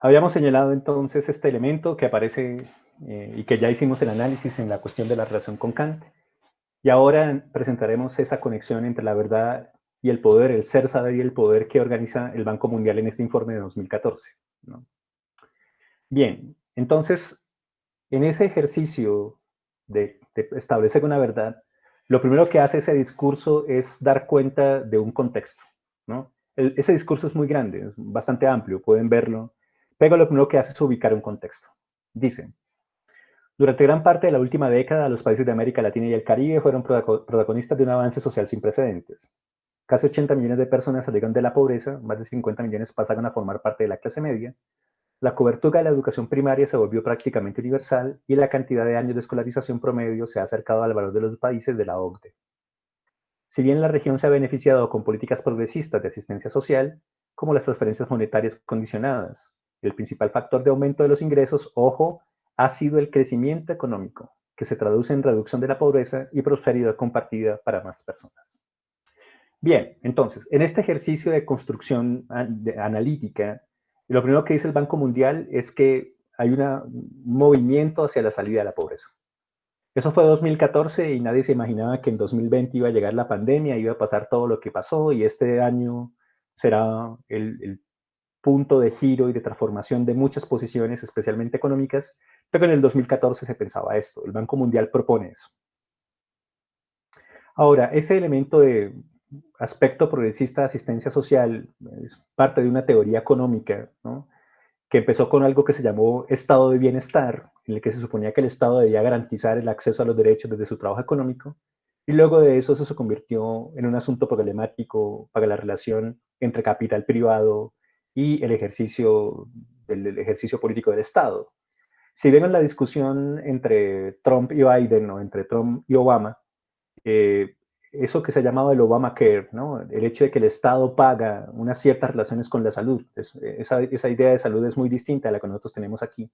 Habíamos señalado entonces este elemento que aparece y que ya hicimos el análisis en la cuestión de la relación con Kant. Y ahora presentaremos esa conexión entre la verdad y el poder, el ser saber y el poder que organiza el Banco Mundial en este informe de 2014, ¿no? Bien, entonces, en ese ejercicio de establecer una verdad, lo primero que hace ese discurso es dar cuenta de un contexto, ¿no? Ese discurso es muy grande, es bastante amplio, pueden verlo, pero lo primero que hace es ubicar un contexto. Dice, durante gran parte de la última década, los países de América Latina y el Caribe fueron protagonistas de un avance social sin precedentes. Casi 80 millones de personas salieron de la pobreza, más de 50 millones pasaron a formar parte de la clase media, la cobertura de la educación primaria se volvió prácticamente universal y la cantidad de años de escolarización promedio se ha acercado al valor de los países de la OCDE. Si bien la región se ha beneficiado con políticas progresistas de asistencia social, como las transferencias monetarias condicionadas, el principal factor de aumento de los ingresos, ojo, ha sido el crecimiento económico, que se traduce en reducción de la pobreza y prosperidad compartida para más personas. Bien, entonces, en este ejercicio de construcción analítica, lo primero que dice el Banco Mundial es que hay un movimiento hacia la salida de la pobreza. Eso fue 2014 y nadie se imaginaba que en 2020 iba a llegar la pandemia, iba a pasar todo lo que pasó y este año será el punto de giro y de transformación de muchas posiciones, especialmente económicas, pero en el 2014 se pensaba esto, el Banco Mundial propone eso. Ahora, ese elemento de aspecto progresista de asistencia social es parte de una teoría económica, ¿no? Que empezó con algo que se llamó estado de bienestar, en el que se suponía que el Estado debía garantizar el acceso a los derechos desde su trabajo económico, y luego de eso se convirtió en un asunto problemático para la relación entre capital privado y el ejercicio político del Estado. Si ven la discusión entre Trump y Biden o entre Trump y Obama, eh, eso que se ha llamado el Obamacare, ¿no? El hecho de que el Estado paga unas ciertas relaciones con la salud. Esa idea de salud es muy distinta a la que nosotros tenemos aquí.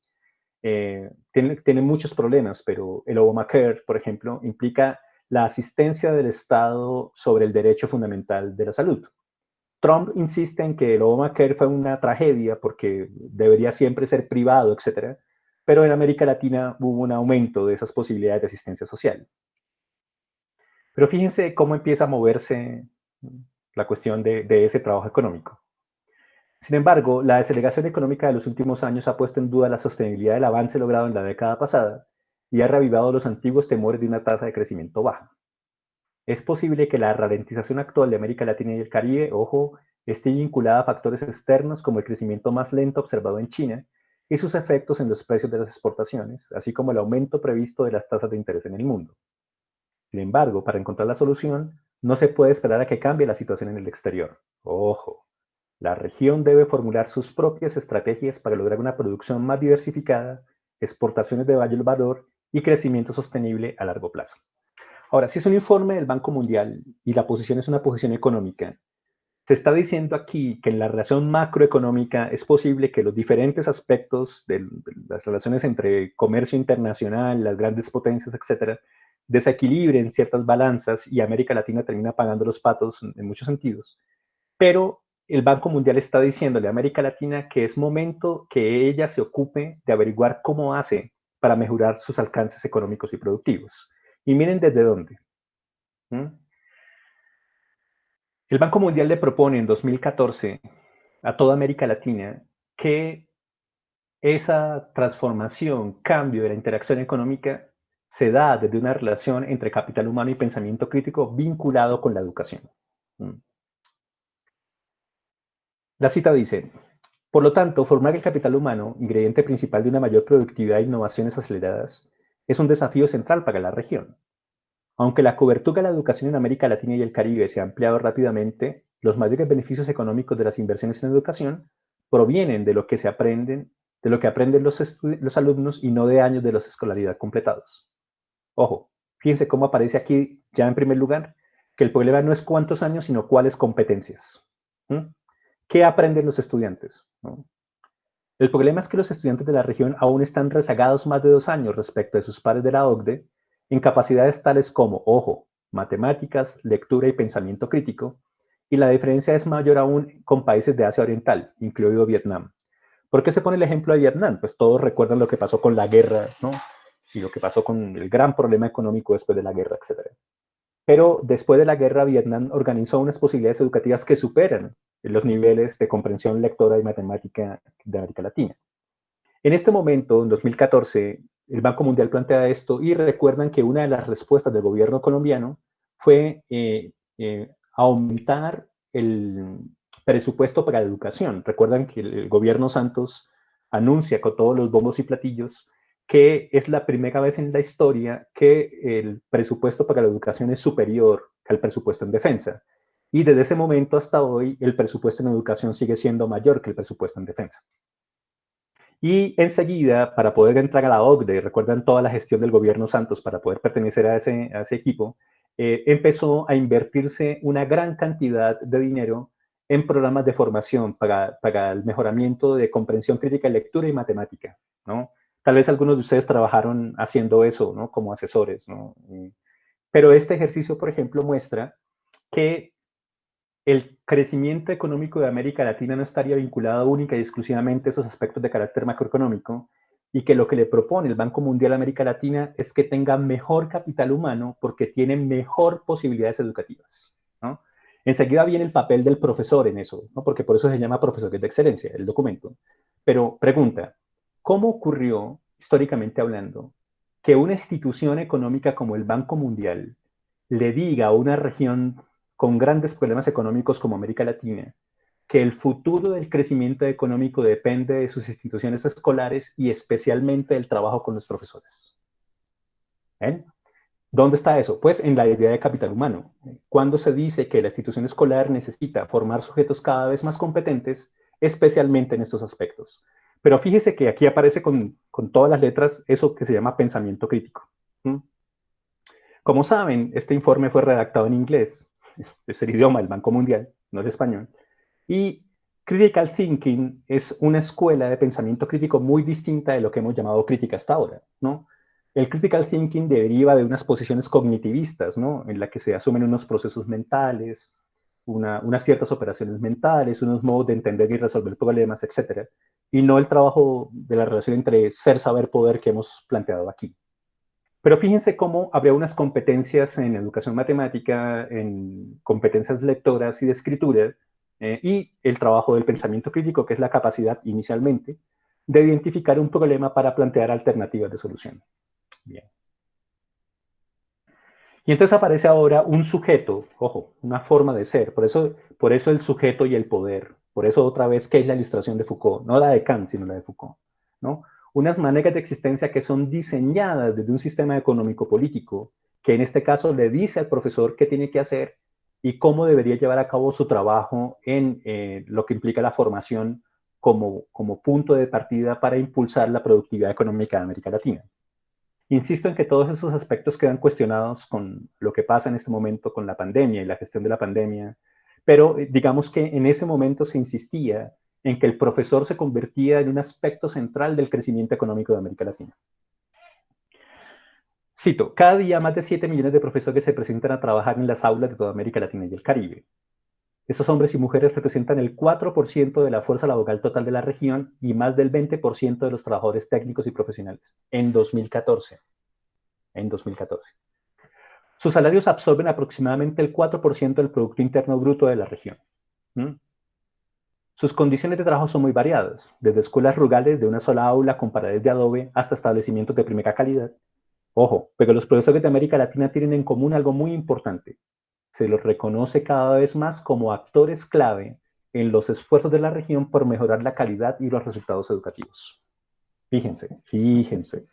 Tiene muchos problemas, pero el Obamacare, por ejemplo, implica la asistencia del Estado sobre el derecho fundamental de la salud. Trump insiste en que el Obamacare fue una tragedia porque debería siempre ser privado, etcétera, pero en América Latina hubo un aumento de esas posibilidades de asistencia social. Pero fíjense cómo empieza a moverse la cuestión de ese trabajo económico. Sin embargo, la desaceleración económica de los últimos años ha puesto en duda la sostenibilidad del avance logrado en la década pasada y ha reavivado los antiguos temores de una tasa de crecimiento baja. Es posible que la ralentización actual de América Latina y el Caribe, ojo, esté vinculada a factores externos como el crecimiento más lento observado en China y sus efectos en los precios de las exportaciones, así como el aumento previsto de las tasas de interés en el mundo. Sin embargo, para encontrar la solución, no se puede esperar a que cambie la situación en el exterior. Ojo, la región debe formular sus propias estrategias para lograr una producción más diversificada, exportaciones de mayor valor y crecimiento sostenible a largo plazo. Ahora, si es un informe del Banco Mundial y la posición es una posición económica, se está diciendo aquí que en la relación macroeconómica es posible que los diferentes aspectos de las relaciones entre comercio internacional, las grandes potencias, etcétera, desequilibren ciertas balanzas y América Latina termina pagando los patos en muchos sentidos. Pero el Banco Mundial está diciéndole a América Latina que es momento que ella se ocupe de averiguar cómo hace para mejorar sus alcances económicos y productivos. Y miren desde dónde. ¿Mm? El Banco Mundial le propone en 2014 a toda América Latina que esa transformación, cambio de la interacción económica se da desde una relación entre capital humano y pensamiento crítico vinculado con la educación. La cita dice, por lo tanto, formar el capital humano, ingrediente principal de una mayor productividad e innovaciones aceleradas, es un desafío central para la región. Aunque la cobertura de la educación en América Latina y el Caribe se ha ampliado rápidamente, los mayores beneficios económicos de las inversiones en educación provienen de lo que aprenden los alumnos y no de años de escolaridad completados. Ojo, fíjense cómo aparece aquí ya en primer lugar que el problema no es cuántos años, sino cuáles competencias. ¿Mm? ¿Qué aprenden los estudiantes? ¿No? El problema es que los estudiantes de la región aún están rezagados más de 2 años respecto de sus pares de la OCDE en capacidades tales como, ojo, matemáticas, lectura y pensamiento crítico, y la diferencia es mayor aún con países de Asia Oriental, incluido Vietnam. ¿Por qué se pone el ejemplo de Vietnam? Pues todos recuerdan lo que pasó con la guerra, ¿no? Y lo que pasó con el gran problema económico después de la guerra, etcétera. Pero después de la guerra, Vietnam organizó unas posibilidades educativas que superan los niveles de comprensión lectora y matemática de América Latina. En este momento, en 2014, el Banco Mundial plantea esto y recuerdan que una de las respuestas del gobierno colombiano fue aumentar el presupuesto para la educación. Recuerdan que el gobierno Santos anuncia con todos los bombos y platillos que es la primera vez en la historia que el presupuesto para la educación es superior al presupuesto en defensa. Y desde ese momento hasta hoy, el presupuesto en educación sigue siendo mayor que el presupuesto en defensa. Y enseguida, para poder entrar a la OCDE, recuerdan toda la gestión del gobierno Santos para poder pertenecer a ese equipo, empezó a invertirse una gran cantidad de dinero en programas de formación para el mejoramiento de comprensión crítica, lectura y matemática, ¿no? Tal vez algunos de ustedes trabajaron haciendo eso, ¿no? Como asesores, ¿no? Pero este ejercicio, por ejemplo, muestra que el crecimiento económico de América Latina no estaría vinculado única y exclusivamente a esos aspectos de carácter macroeconómico y que lo que le propone el Banco Mundial a América Latina es que tenga mejor capital humano porque tiene mejor posibilidades educativas, ¿no? Enseguida viene el papel del profesor en eso, ¿no? Porque por eso se llama profesores de excelencia, el documento. Pero pregunta, ¿cómo ocurrió, históricamente hablando, que una institución económica como el Banco Mundial le diga a una región con grandes problemas económicos como América Latina, que el futuro del crecimiento económico depende de sus instituciones escolares y especialmente del trabajo con los profesores? ¿Eh? ¿Dónde está eso? Pues en la idea de capital humano. Cuando se dice que la institución escolar necesita formar sujetos cada vez más competentes, especialmente en estos aspectos. Pero fíjese que aquí aparece con todas las letras eso que se llama pensamiento crítico. ¿Mm? Como saben, este informe fue redactado en inglés, es el idioma del Banco Mundial, no es español, y critical thinking es una escuela de pensamiento crítico muy distinta de lo que hemos llamado crítica hasta ahora, ¿no? El critical thinking deriva de unas posiciones cognitivistas, ¿no? En la que se asumen unos procesos mentales, unas ciertas operaciones mentales, unos modos de entender y resolver problemas, etcétera, y no el trabajo de la relación entre ser, saber, poder que hemos planteado aquí. Pero fíjense cómo habría unas competencias en educación matemática, en competencias lectoras y de escritura, y el trabajo del pensamiento crítico, que es la capacidad inicialmente de identificar un problema para plantear alternativas de solución. Bien. Y entonces aparece ahora un sujeto, ojo, una forma de ser, por eso el sujeto y el poder, por eso otra vez, ¿qué es la ilustración de Foucault? No la de Kant, sino la de Foucault, ¿no? Unas maneras de existencia que son diseñadas desde un sistema económico-político, que en este caso le dice al profesor qué tiene que hacer y cómo debería llevar a cabo su trabajo en lo que implica la formación como punto de partida para impulsar la productividad económica de América Latina. Insisto en que todos esos aspectos quedan cuestionados con lo que pasa en este momento con la pandemia y la gestión de la pandemia, pero digamos que en ese momento se insistía en que el profesor se convertía en un aspecto central del crecimiento económico de América Latina. Cito, cada día más de 7 millones de profesores se presentan a trabajar en las aulas de toda América Latina y el Caribe. Esos hombres y mujeres representan el 4% de la fuerza laboral total de la región y más del 20% de los trabajadores técnicos y profesionales en 2014. En 2014. Sus salarios absorben aproximadamente el 4% del Producto Interno Bruto de la región. ¿Mm? Sus condiciones de trabajo son muy variadas, desde escuelas rurales de una sola aula con paredes de adobe hasta establecimientos de primera calidad. Ojo, pero los profesores de América Latina tienen en común algo muy importante. Se los reconoce cada vez más como actores clave en los esfuerzos de la región por mejorar la calidad y los resultados educativos. Fíjense, fíjense.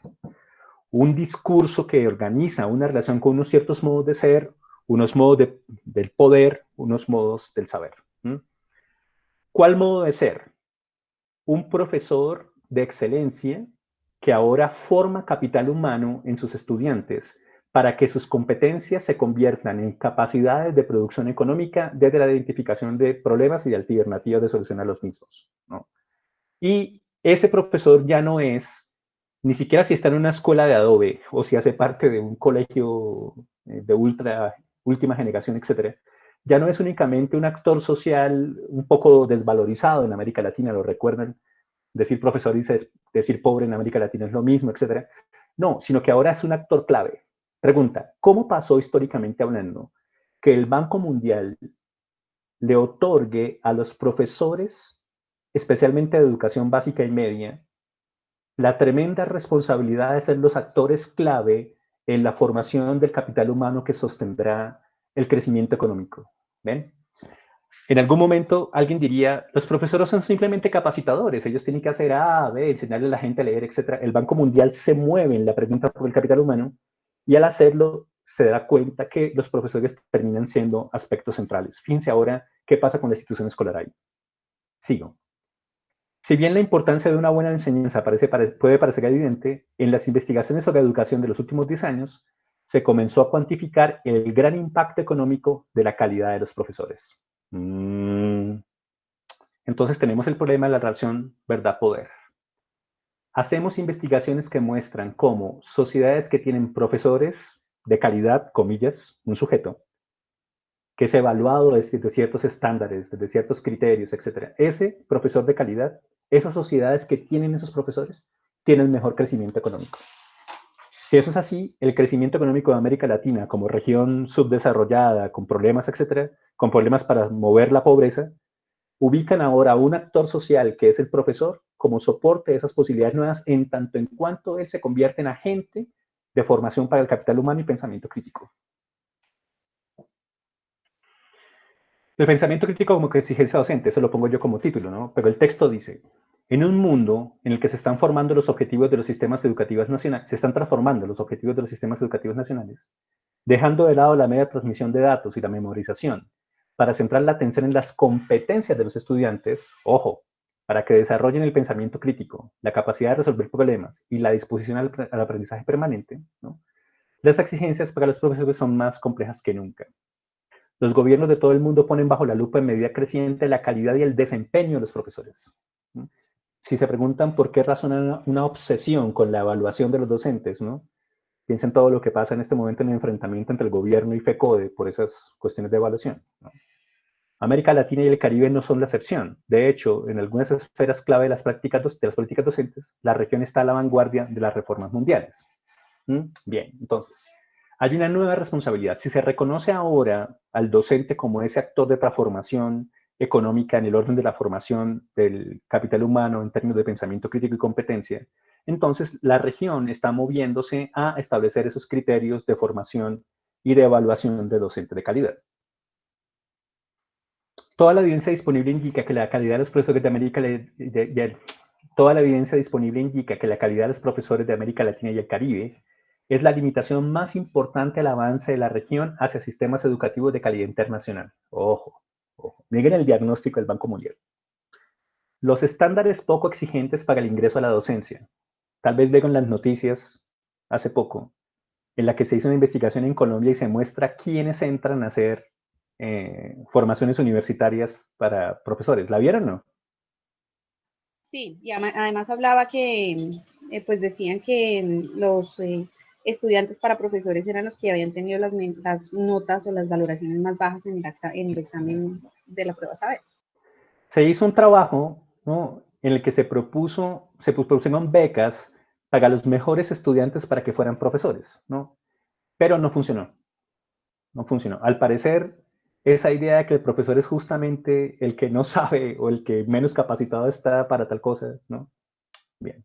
Un discurso que organiza una relación con unos ciertos modos de ser, unos modos del poder, unos modos del saber. ¿Mm? ¿Cuál modo de ser? Un profesor de excelencia que ahora forma capital humano en sus estudiantes para que sus competencias se conviertan en capacidades de producción económica desde la identificación de problemas y de alternativas de solucionar los mismos, ¿no? Y ese profesor ya no es, ni siquiera si está en una escuela de Adobe o si hace parte de un colegio de última generación, etcétera, ya no es únicamente un actor social un poco desvalorizado en América Latina, lo recuerdan, decir profesor y decir pobre en América Latina es lo mismo, etc. No, sino que ahora es un actor clave. Pregunta, ¿cómo pasó históricamente hablando que el Banco Mundial le otorgue a los profesores, especialmente de educación básica y media, la tremenda responsabilidad de ser los actores clave en la formación del capital humano que sostendrá el crecimiento económico? ¿Ven? En algún momento alguien diría, los profesores son simplemente capacitadores, ellos tienen que hacer A, B, enseñarle a la gente a leer, etc. El Banco Mundial se mueve en la pregunta por el capital humano y al hacerlo se da cuenta que los profesores terminan siendo aspectos centrales. Fíjense ahora qué pasa con la institución escolar ahí. Sigo. Si bien la importancia de una buena enseñanza puede parecer evidente, en las investigaciones sobre educación de los últimos 10 años se comenzó a cuantificar el gran impacto económico de la calidad de los profesores. Entonces tenemos el problema de la relación verdad-poder. Hacemos investigaciones que muestran cómo sociedades que tienen profesores de calidad, comillas, un sujeto, que es evaluado desde ciertos estándares, desde ciertos criterios, etc. Ese profesor de calidad, esas sociedades que tienen esos profesores, tienen mejor crecimiento económico. Si eso es así, el crecimiento económico de América Latina como región subdesarrollada, con problemas, etc., con problemas para mover la pobreza, ubican ahora a un actor social que es el profesor como soporte de esas posibilidades nuevas en tanto en cuanto él se convierte en agente de formación para el capital humano y pensamiento crítico. El pensamiento crítico como que exigencia docente, eso lo pongo yo como título, ¿no? Pero el texto dice, en un mundo en el que se están formando los objetivos de los sistemas educativos nacionales, se están transformando los objetivos de los sistemas educativos nacionales, dejando de lado la mera transmisión de datos y la memorización, para centrar la atención en las competencias de los estudiantes, ojo, para que desarrollen el pensamiento crítico, la capacidad de resolver problemas y la disposición al aprendizaje permanente, ¿no? Las exigencias para los profesores son más complejas que nunca. Los gobiernos de todo el mundo ponen bajo la lupa en medida creciente la calidad y el desempeño de los profesores. Si se preguntan por qué razón una obsesión con la evaluación de los docentes, ¿no? Piensen todo lo que pasa en este momento en el enfrentamiento entre el gobierno y FECODE por esas cuestiones de evaluación, ¿no? América Latina y el Caribe no son la excepción. De hecho, en algunas esferas clave de las políticas docentes, la región está a la vanguardia de las reformas mundiales. Bien, entonces, hay una nueva responsabilidad. Si se reconoce ahora al docente como ese actor de transformación económica en el orden de la formación del capital humano en términos de pensamiento crítico y competencia, entonces la región está moviéndose a establecer esos criterios de formación y de evaluación de docente de calidad. Toda la evidencia disponible indica que la calidad de los profesores de América toda la evidencia disponible indica que la calidad de los profesores de América Latina y el Caribe es la limitación más importante al avance de la región hacia sistemas educativos de calidad internacional. Ojo, ojo. Miren el diagnóstico del Banco Mundial. Los estándares poco exigentes para el ingreso a la docencia. Tal vez vieron las noticias hace poco, en la que se hizo una investigación en Colombia y se muestra quiénes entran a hacer formaciones universitarias para profesores. ¿La vieron o no? Sí, y además hablaba que, pues decían que los estudiantes para profesores eran los que habían tenido las notas o las valoraciones más bajas en el examen de la prueba saber. Se hizo un trabajo, ¿no?, en el que se propusieron becas para los mejores estudiantes para que fueran profesores, ¿no? Pero no funcionó, no funcionó. Al parecer, esa idea de que el profesor es justamente el que no sabe o el que menos capacitado está para tal cosa, ¿no? Bien.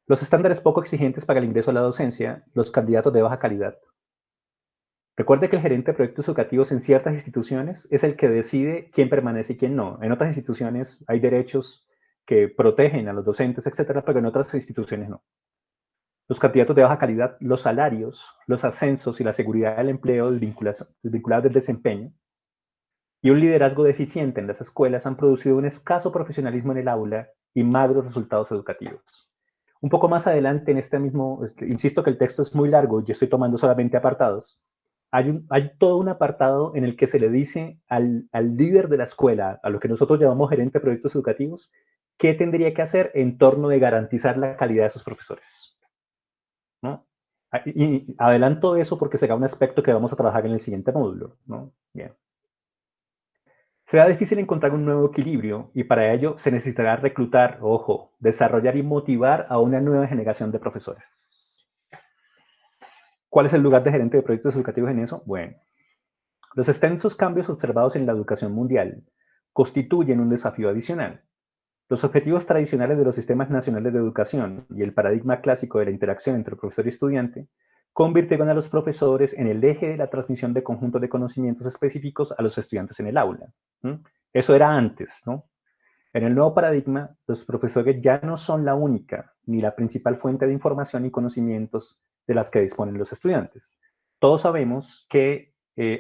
Los estándares poco exigentes para el ingreso a la docencia, los candidatos de baja calidad. Recuerde que el gerente de proyectos educativos en ciertas instituciones es el que decide quién permanece y quién no. En otras instituciones hay derechos que protegen a los docentes, etcétera, pero en otras instituciones no. Los candidatos de baja calidad, los salarios, los ascensos y la seguridad del empleo desvinculados del desempeño y un liderazgo deficiente en las escuelas han producido un escaso profesionalismo en el aula y magros resultados educativos. Un poco más adelante en este mismo, insisto que el texto es muy largo y yo estoy tomando solamente apartados, hay todo un apartado en el que se le dice al líder de la escuela, a lo que nosotros llamamos gerente de proyectos educativos, qué tendría que hacer en torno de garantizar la calidad de sus profesores, ¿no? Y adelanto eso porque será un aspecto que vamos a trabajar en el siguiente módulo, ¿no? Bien. Será difícil encontrar un nuevo equilibrio y para ello se necesitará reclutar, ojo, desarrollar y motivar a una nueva generación de profesores. ¿Cuál es el lugar de gerente de proyectos educativos en eso? Bueno, los extensos cambios observados en la educación mundial constituyen un desafío adicional. Los objetivos tradicionales de los sistemas nacionales de educación y el paradigma clásico de la interacción entre profesor y estudiante convirtieron a los profesores en el eje de la transmisión de conjuntos de conocimientos específicos a los estudiantes en el aula. Eso era antes, ¿no? En el nuevo paradigma, los profesores ya no son la única ni la principal fuente de información y conocimientos de las que disponen los estudiantes. Todos sabemos que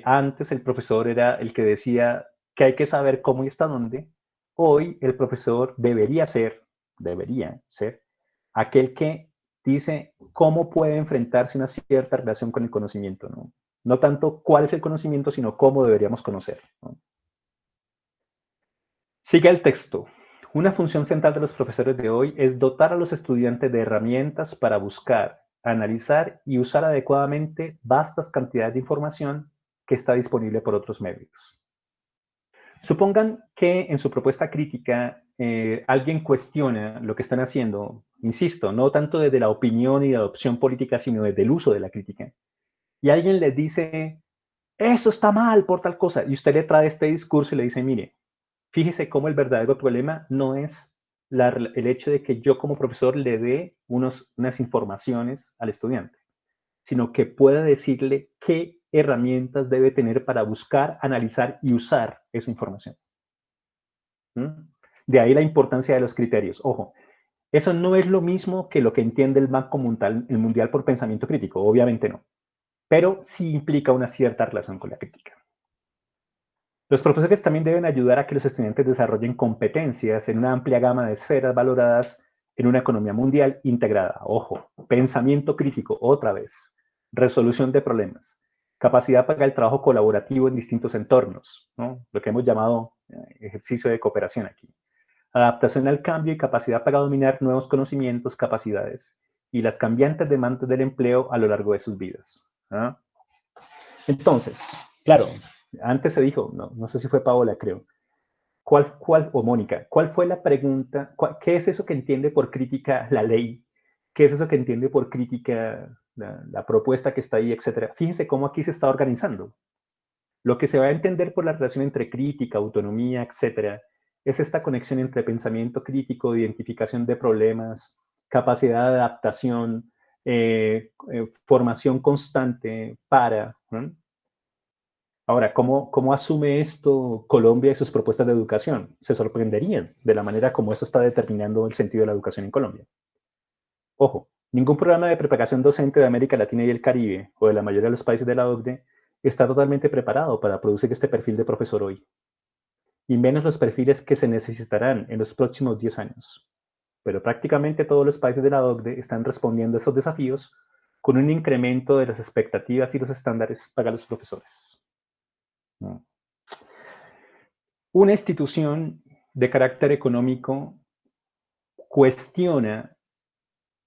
antes el profesor era el que decía que hay que saber cómo y hasta dónde. Hoy el profesor debería ser aquel que dice cómo puede enfrentarse una cierta relación con el conocimiento, ¿no? No tanto cuál es el conocimiento, sino cómo deberíamos conocerlo, ¿no? Sigue el texto. Una función central de los profesores de hoy es dotar a los estudiantes de herramientas para buscar, analizar y usar adecuadamente vastas cantidades de información que está disponible por otros medios. Supongan que en su propuesta crítica alguien cuestiona lo que están haciendo, insisto, no tanto desde la opinión y la adopción política, sino desde el uso de la crítica. Y alguien les dice, eso está mal por tal cosa, y usted le trae este discurso y le dice, mire, fíjese cómo el verdadero problema no es el hecho de que yo como profesor le dé unas informaciones al estudiante, sino que pueda decirle qué herramientas debe tener para buscar, analizar y usar esa información. De ahí la importancia de los criterios. Ojo, eso no es lo mismo que lo que entiende el Banco Mundial por pensamiento crítico, obviamente no, pero sí implica una cierta relación con la crítica. Los profesores también deben ayudar a que los estudiantes desarrollen competencias en una amplia gama de esferas valoradas en una economía mundial integrada. Ojo, pensamiento crítico, otra vez, resolución de problemas, capacidad para el trabajo colaborativo en distintos entornos, ¿no? Lo que hemos llamado ejercicio de cooperación aquí. Adaptación al cambio y capacidad para dominar nuevos conocimientos, capacidades y las cambiantes demandas del empleo a lo largo de sus vidas. ¿Ah? Entonces, claro, antes se dijo, no sé si fue Paola, creo, o Mónica, ¿cuál fue la pregunta? ¿Qué es eso que entiende por crítica la ley? ¿Qué es eso que entiende por crítica la propuesta que está ahí, etcétera? Fíjense cómo aquí se está organizando. Lo que se va a entender por la relación entre crítica, autonomía, etcétera, es esta conexión entre pensamiento crítico, identificación de problemas, capacidad de adaptación, formación constante para. Ahora, ¿cómo asume esto Colombia y sus propuestas de educación? Se sorprenderían de la manera como eso está determinando el sentido de la educación en Colombia. Ojo, ningún programa de preparación docente de América Latina y el Caribe, o de la mayoría de los países de la OCDE, está totalmente preparado para producir este perfil de profesor hoy, y menos los perfiles que se necesitarán en los próximos 10 años. Pero prácticamente todos los países de la OCDE están respondiendo a estos desafíos con un incremento de las expectativas y los estándares para los profesores. Una institución de carácter económico cuestiona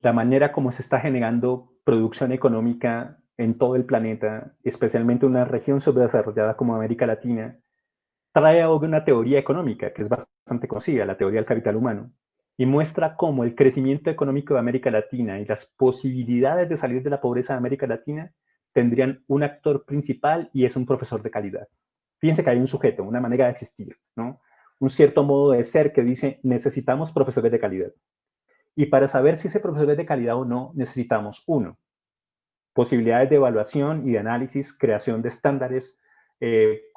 la manera como se está generando producción económica en todo el planeta, especialmente en una región subdesarrollada como América Latina, trae ahora una teoría económica que es bastante conocida, la teoría del capital humano, y muestra cómo el crecimiento económico de América Latina y las posibilidades de salir de la pobreza de América Latina tendrían un actor principal y es un profesor de calidad. Fíjense que hay un sujeto, una manera de existir, ¿no? Un cierto modo de ser que dice necesitamos profesores de calidad. Y para saber si ese profesor es de calidad o no, necesitamos, uno, posibilidades de evaluación y de análisis, creación de estándares,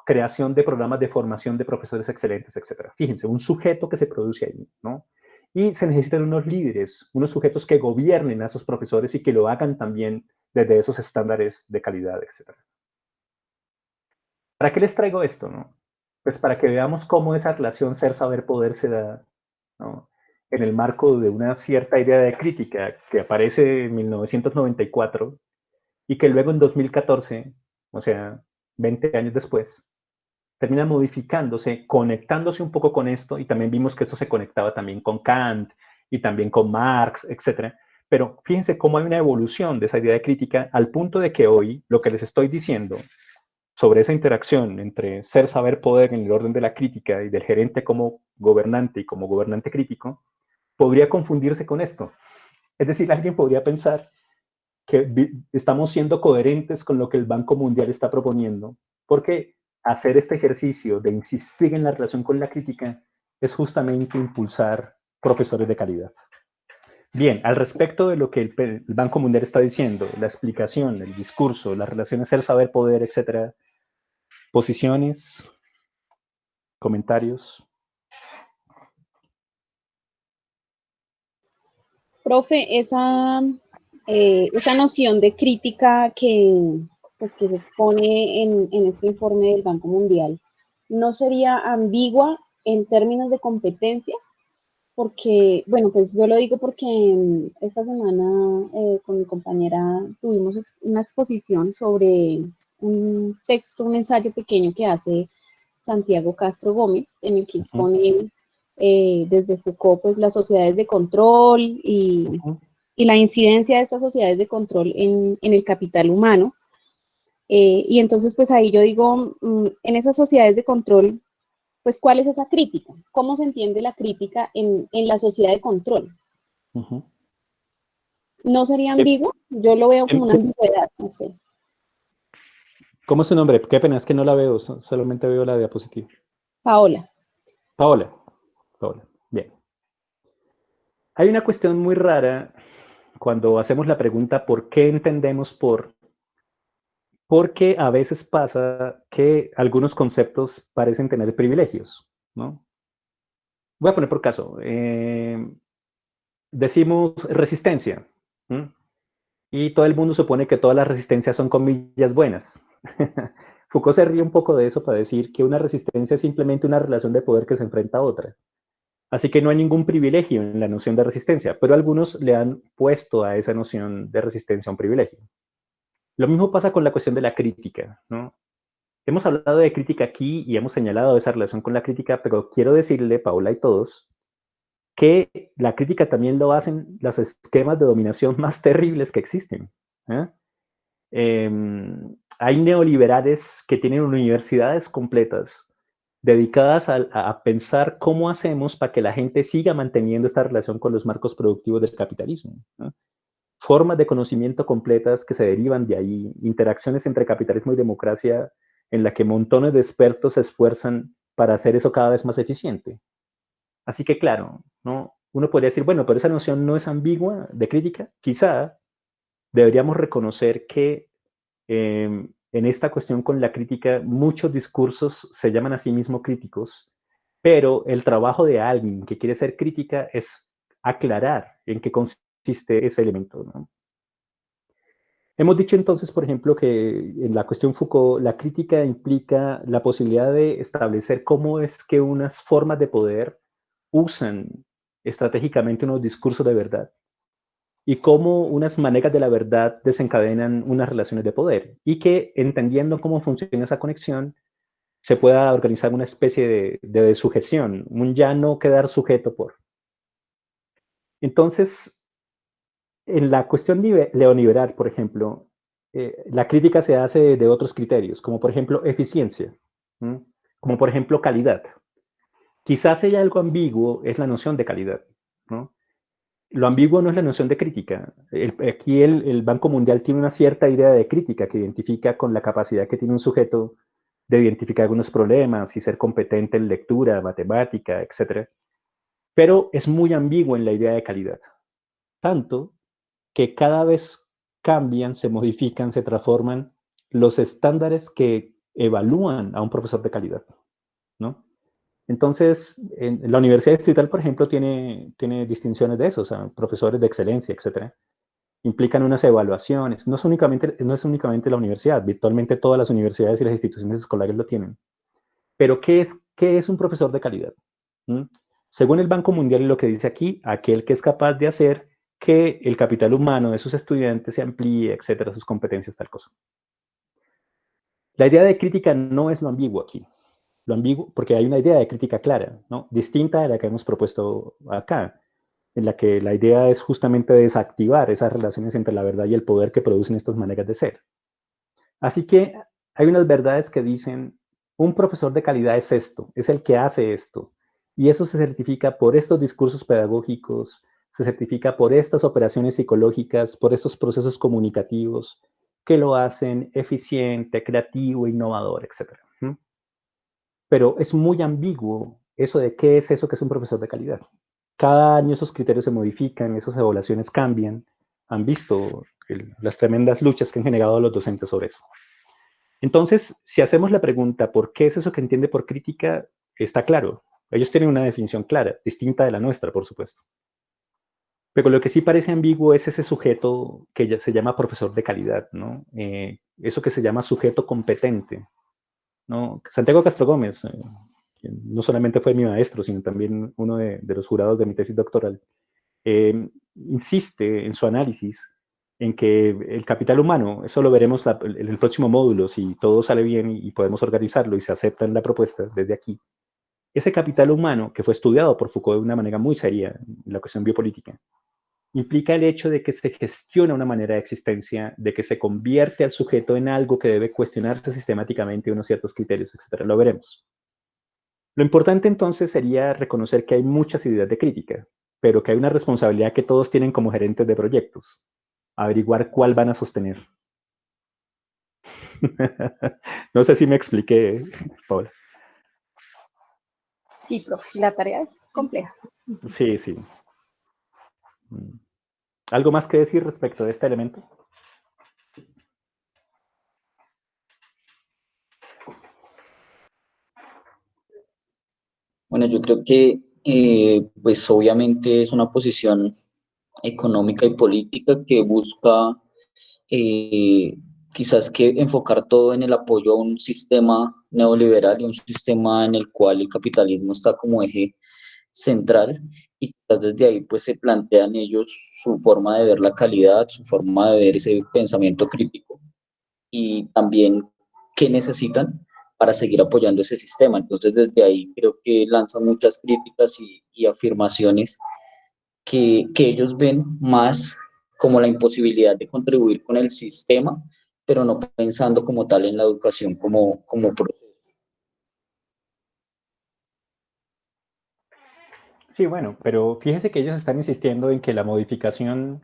creación de programas de formación de profesores excelentes, etc. Fíjense, un sujeto que se produce ahí, ¿no? Y se necesitan unos líderes, unos sujetos que gobiernen a esos profesores y que lo hagan también desde esos estándares de calidad, etc. ¿Para qué les traigo esto, no? Pues para que veamos cómo esa relación ser-saber-poder se da, ¿no? En el marco de una cierta idea de crítica que aparece en 1994 y que luego en 2014, o sea, 20 años después, termina modificándose, conectándose un poco con esto, y también vimos que esto se conectaba también con Kant y también con Marx, etc. Pero fíjense cómo hay una evolución de esa idea de crítica al punto de que hoy lo que les estoy diciendo sobre esa interacción entre ser, saber, poder en el orden de la crítica y del gerente como gobernante y como gobernante crítico, podría confundirse con esto. Es decir, alguien podría pensar que estamos siendo coherentes con lo que el Banco Mundial está proponiendo, porque hacer este ejercicio de insistir en la relación con la crítica es justamente impulsar profesores de calidad. Bien, al respecto de lo que el Banco Mundial está diciendo, la explicación, el discurso, las relaciones ser, saber, poder, etcétera, posiciones, comentarios. Profe, esa noción de crítica pues, que se expone en este informe del Banco Mundial, ¿no sería ambigua en términos de competencia? Porque, bueno, pues yo lo digo porque esta semana con mi compañera tuvimos una exposición sobre un texto, un ensayo pequeño que hace Santiago Castro Gómez, en el que expone desde Foucault pues las sociedades de control y la incidencia de estas sociedades de control en el capital humano. Y entonces pues ahí yo digo, en esas sociedades de control, pues, ¿cuál es esa crítica? ¿Cómo se entiende la crítica en la sociedad de control? ¿No sería ambiguo? Yo lo veo como una ambigüedad, no sé. ¿Cómo es su nombre? Qué pena, es que no la veo, solamente veo la diapositiva. Paola. Paola. Paola, bien. Hay una cuestión muy rara cuando hacemos la pregunta ¿por qué entendemos por? Porque a veces pasa que algunos conceptos parecen tener privilegios, ¿no? Voy a poner por caso. Decimos resistencia, ¿m? Y todo el mundo supone que todas las resistencias son comillas buenas. Foucault se ríe un poco de eso para decir que una resistencia es simplemente una relación de poder que se enfrenta a otra. Así que no hay ningún privilegio en la noción de resistencia, pero algunos le han puesto a esa noción de resistencia un privilegio. Lo mismo pasa con la cuestión de la crítica, ¿no? Hemos hablado de crítica aquí y hemos señalado esa relación con la crítica, pero quiero decirle, Paula y todos, que la crítica también lo hacen los esquemas de dominación más terribles que existen. ¿Eh? Hay neoliberales que tienen universidades completas dedicadas a pensar cómo hacemos para que la gente siga manteniendo esta relación con los marcos productivos del capitalismo, ¿no? Formas de conocimiento completas que se derivan de ahí, interacciones entre capitalismo y democracia en la que montones de expertos se esfuerzan para hacer eso cada vez más eficiente. Así que claro, ¿no? Uno podría decir, bueno, pero esa noción no es ambigua de crítica. Quizá deberíamos reconocer que en esta cuestión con la crítica, muchos discursos se llaman a sí mismos críticos, pero el trabajo de alguien que quiere ser crítica es aclarar en qué consiste ese elemento, ¿no? Hemos dicho entonces, por ejemplo, que en la cuestión Foucault, la crítica implica la posibilidad de establecer cómo es que unas formas de poder usan estratégicamente unos discursos de verdad y cómo unas maneras de la verdad desencadenan unas relaciones de poder y que entendiendo cómo funciona esa conexión se pueda organizar una especie de sujeción, un ya no quedar sujeto por. Entonces, en la cuestión neoliberal, por ejemplo, la crítica se hace de otros criterios, como por ejemplo eficiencia, ¿m? Como por ejemplo calidad. Quizás haya algo ambiguo, es la noción de calidad, ¿no? Lo ambiguo no es la noción de crítica. Aquí el Banco Mundial tiene una cierta idea de crítica que identifica con la capacidad que tiene un sujeto de identificar algunos problemas y ser competente en lectura, matemática, etc. Pero es muy ambiguo en la idea de calidad. Tanto que cada vez cambian, se modifican, se transforman los estándares que evalúan a un profesor de calidad, ¿no? Entonces, en la Universidad Distrital, por ejemplo, tiene distinciones de eso, o sea, profesores de excelencia, etcétera. Implican unas evaluaciones. No es únicamente la universidad, virtualmente todas las universidades y las instituciones escolares lo tienen. Pero, ¿qué es un profesor de calidad? ¿Mm? Según el Banco Mundial y lo que dice aquí, aquel que es capaz de hacer que el capital humano de sus estudiantes se amplíe, etcétera, sus competencias, tal cosa. La idea de crítica no es lo ambiguo aquí. Lo ambiguo, porque hay una idea de crítica clara, ¿no? Distinta de la que hemos propuesto acá, en la que la idea es justamente desactivar esas relaciones entre la verdad y el poder que producen estas maneras de ser. Así que hay unas verdades que dicen, un profesor de calidad es esto, es el que hace esto, y eso se certifica por estos discursos pedagógicos, se certifica por estas operaciones psicológicas, por estos procesos comunicativos que lo hacen eficiente, creativo, innovador, etc. Pero es muy ambiguo eso de qué es eso que es un profesor de calidad. Cada año esos criterios se modifican, esas evaluaciones cambian. Han visto las tremendas luchas que han generado los docentes sobre eso. Entonces, si hacemos la pregunta, ¿por qué es eso que entiende por crítica? Está claro. Ellos tienen una definición clara, distinta de la nuestra, por supuesto. Pero lo que sí parece ambiguo es ese sujeto que ya se llama profesor de calidad, ¿no? Eso que se llama sujeto competente, ¿no? Santiago Castro Gómez, no solamente fue mi maestro, sino también uno de los jurados de mi tesis doctoral, insiste en su análisis en que el capital humano, eso lo veremos en el próximo módulo, si todo sale bien y podemos organizarlo y se acepta en la propuesta desde aquí. Ese capital humano, que fue estudiado por Foucault de una manera muy seria en la cuestión biopolítica, implica el hecho de que se gestiona una manera de existencia, de que se convierte al sujeto en algo que debe cuestionarse sistemáticamente unos ciertos criterios, etc. Lo veremos. Lo importante entonces sería reconocer que hay muchas ideas de crítica, pero que hay una responsabilidad que todos tienen como gerentes de proyectos, averiguar cuál van a sostener. No sé si me expliqué, Paula. Sí, profe, la tarea es compleja. Sí, sí. ¿Algo más que decir respecto de este elemento? Bueno, yo creo que pues obviamente es una posición económica y política que busca eh, quizás que enfocar todo en el apoyo a un sistema neoliberal y un sistema en el cual el capitalismo está como eje central, y quizás desde ahí pues se plantean ellos su forma de ver la calidad, su forma de ver ese pensamiento crítico y también qué necesitan para seguir apoyando ese sistema. Entonces desde ahí creo que lanzan muchas críticas y afirmaciones que ellos ven más como la imposibilidad de contribuir con el sistema, pero no pensando como tal en la educación como proceso. Sí, bueno, pero fíjese que ellos están insistiendo en que la modificación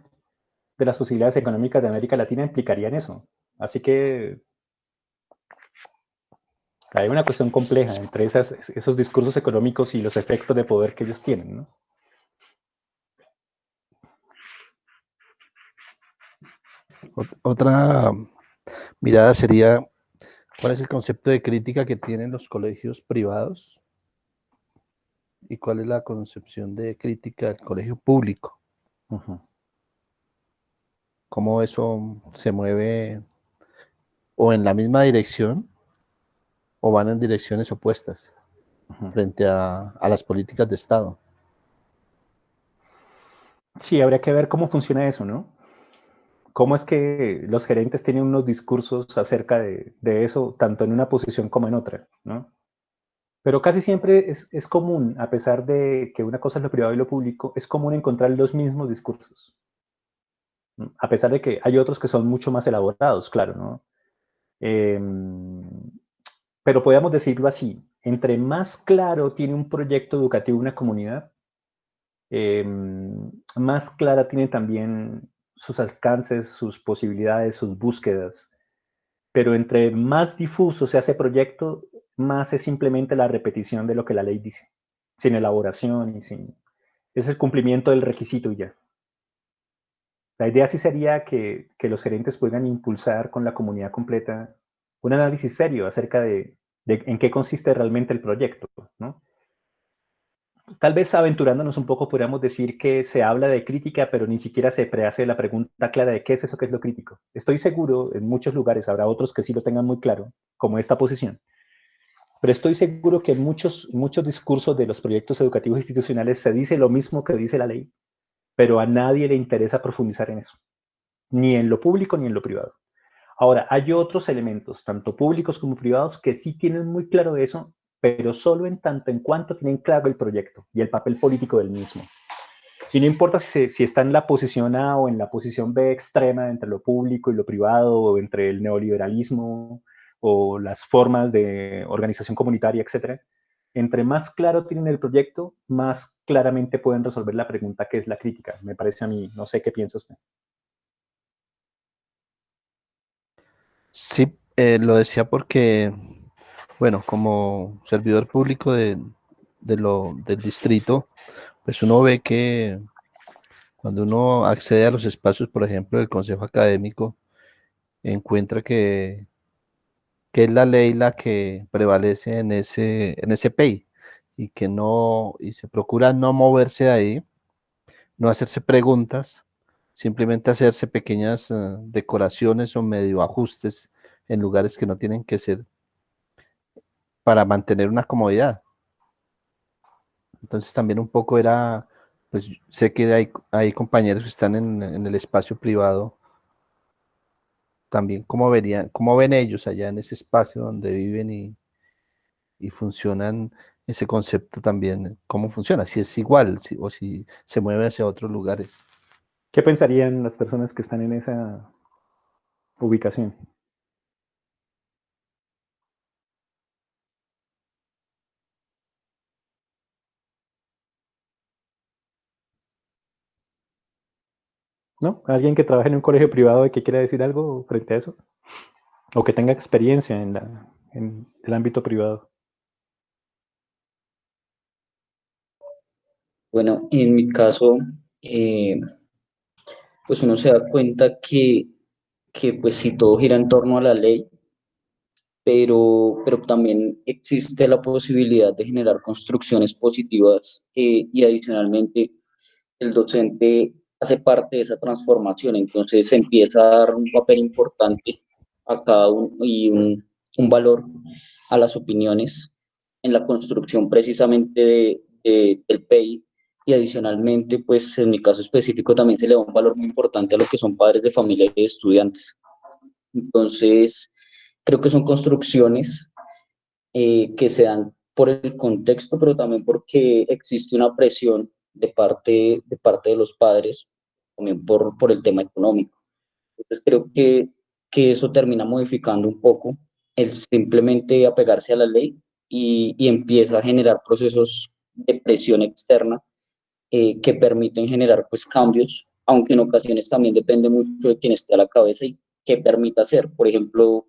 de las posibilidades económicas de América Latina implicaría en eso. Así que hay una cuestión compleja entre esos discursos económicos y los efectos de poder que ellos tienen, ¿no? Otra mirada sería, ¿cuál es el concepto de crítica que tienen los colegios privados? ¿Y cuál es la concepción de crítica del colegio público? Uh-huh. ¿Cómo eso se mueve o en la misma dirección o van en direcciones opuestas frente a las políticas de Estado? Sí, habría que ver cómo funciona eso, ¿no? Cómo es que los gerentes tienen unos discursos acerca de eso, tanto en una posición como en otra, ¿no? Pero casi siempre es común, a pesar de que una cosa es lo privado y lo público, es común encontrar los mismos discursos. ¿No? A pesar de que hay otros que son mucho más elaborados, claro, ¿no? Eh, pero podríamos decirlo así, entre más claro tiene un proyecto educativo una comunidad, más clara tiene también sus alcances, sus posibilidades, sus búsquedas. Pero entre más difuso sea ese proyecto, más es simplemente la repetición de lo que la ley dice, sin elaboración y sin... Es el cumplimiento del requisito y ya. La idea sí sería que los gerentes puedan impulsar con la comunidad completa un análisis serio acerca de en qué consiste realmente el proyecto, ¿no? Tal vez aventurándonos un poco podríamos decir que se habla de crítica, pero ni siquiera se prehace la pregunta clara de qué es eso que es lo crítico. Estoy seguro, en muchos lugares habrá otros que sí lo tengan muy claro, como esta posición, pero estoy seguro que en muchos discursos de los proyectos educativos institucionales se dice lo mismo que dice la ley, pero a nadie le interesa profundizar en eso, ni en lo público ni en lo privado. Ahora, hay otros elementos, tanto públicos como privados, que sí tienen muy claro eso, pero solo en tanto en cuanto tienen claro el proyecto y el papel político del mismo. Y no importa si está en la posición A o en la posición B extrema entre lo público y lo privado, o entre el neoliberalismo o las formas de organización comunitaria, etcétera, entre más claro tienen el proyecto, más claramente pueden resolver la pregunta que es la crítica. Me parece a mí, no sé qué piensa usted. Sí, lo decía porque, bueno, como servidor público del distrito, pues uno ve que cuando uno accede a los espacios, por ejemplo, del consejo académico, encuentra que es la ley la que prevalece en ese PEI y que no, y se procura no moverse de ahí, no hacerse preguntas, simplemente hacerse pequeñas decoraciones o medio ajustes en lugares que no tienen que ser para mantener una comodidad. Entonces también un poco era, pues sé que hay compañeros que están en el espacio privado, también cómo ven ellos allá en ese espacio donde viven y funcionan ese concepto también, cómo funciona, si es igual o si se mueve hacia otros lugares. ¿Qué pensarían las personas que están en esa ubicación? ¿No? ¿Alguien que trabaje en un colegio privado y que quiera decir algo frente a eso? O que tenga experiencia en el ámbito privado. Bueno, en mi caso, pues uno se da cuenta que pues si todo gira en torno a la ley, pero también existe la posibilidad de generar construcciones positivas y adicionalmente el docente hace parte de esa transformación, entonces se empieza a dar un papel importante a cada uno y un valor a las opiniones en la construcción precisamente del PEI y adicionalmente, pues en mi caso específico también se le da un valor muy importante a lo que son padres de familia y estudiantes. Entonces, creo que son construcciones que se dan por el contexto, pero también porque existe una presión de parte de los padres, también por el tema económico. Entonces creo que eso termina modificando un poco el simplemente apegarse a la ley y empieza a generar procesos de presión externa que permiten generar pues cambios, aunque en ocasiones también depende mucho de quien esté a la cabeza y qué permita hacer. Por ejemplo,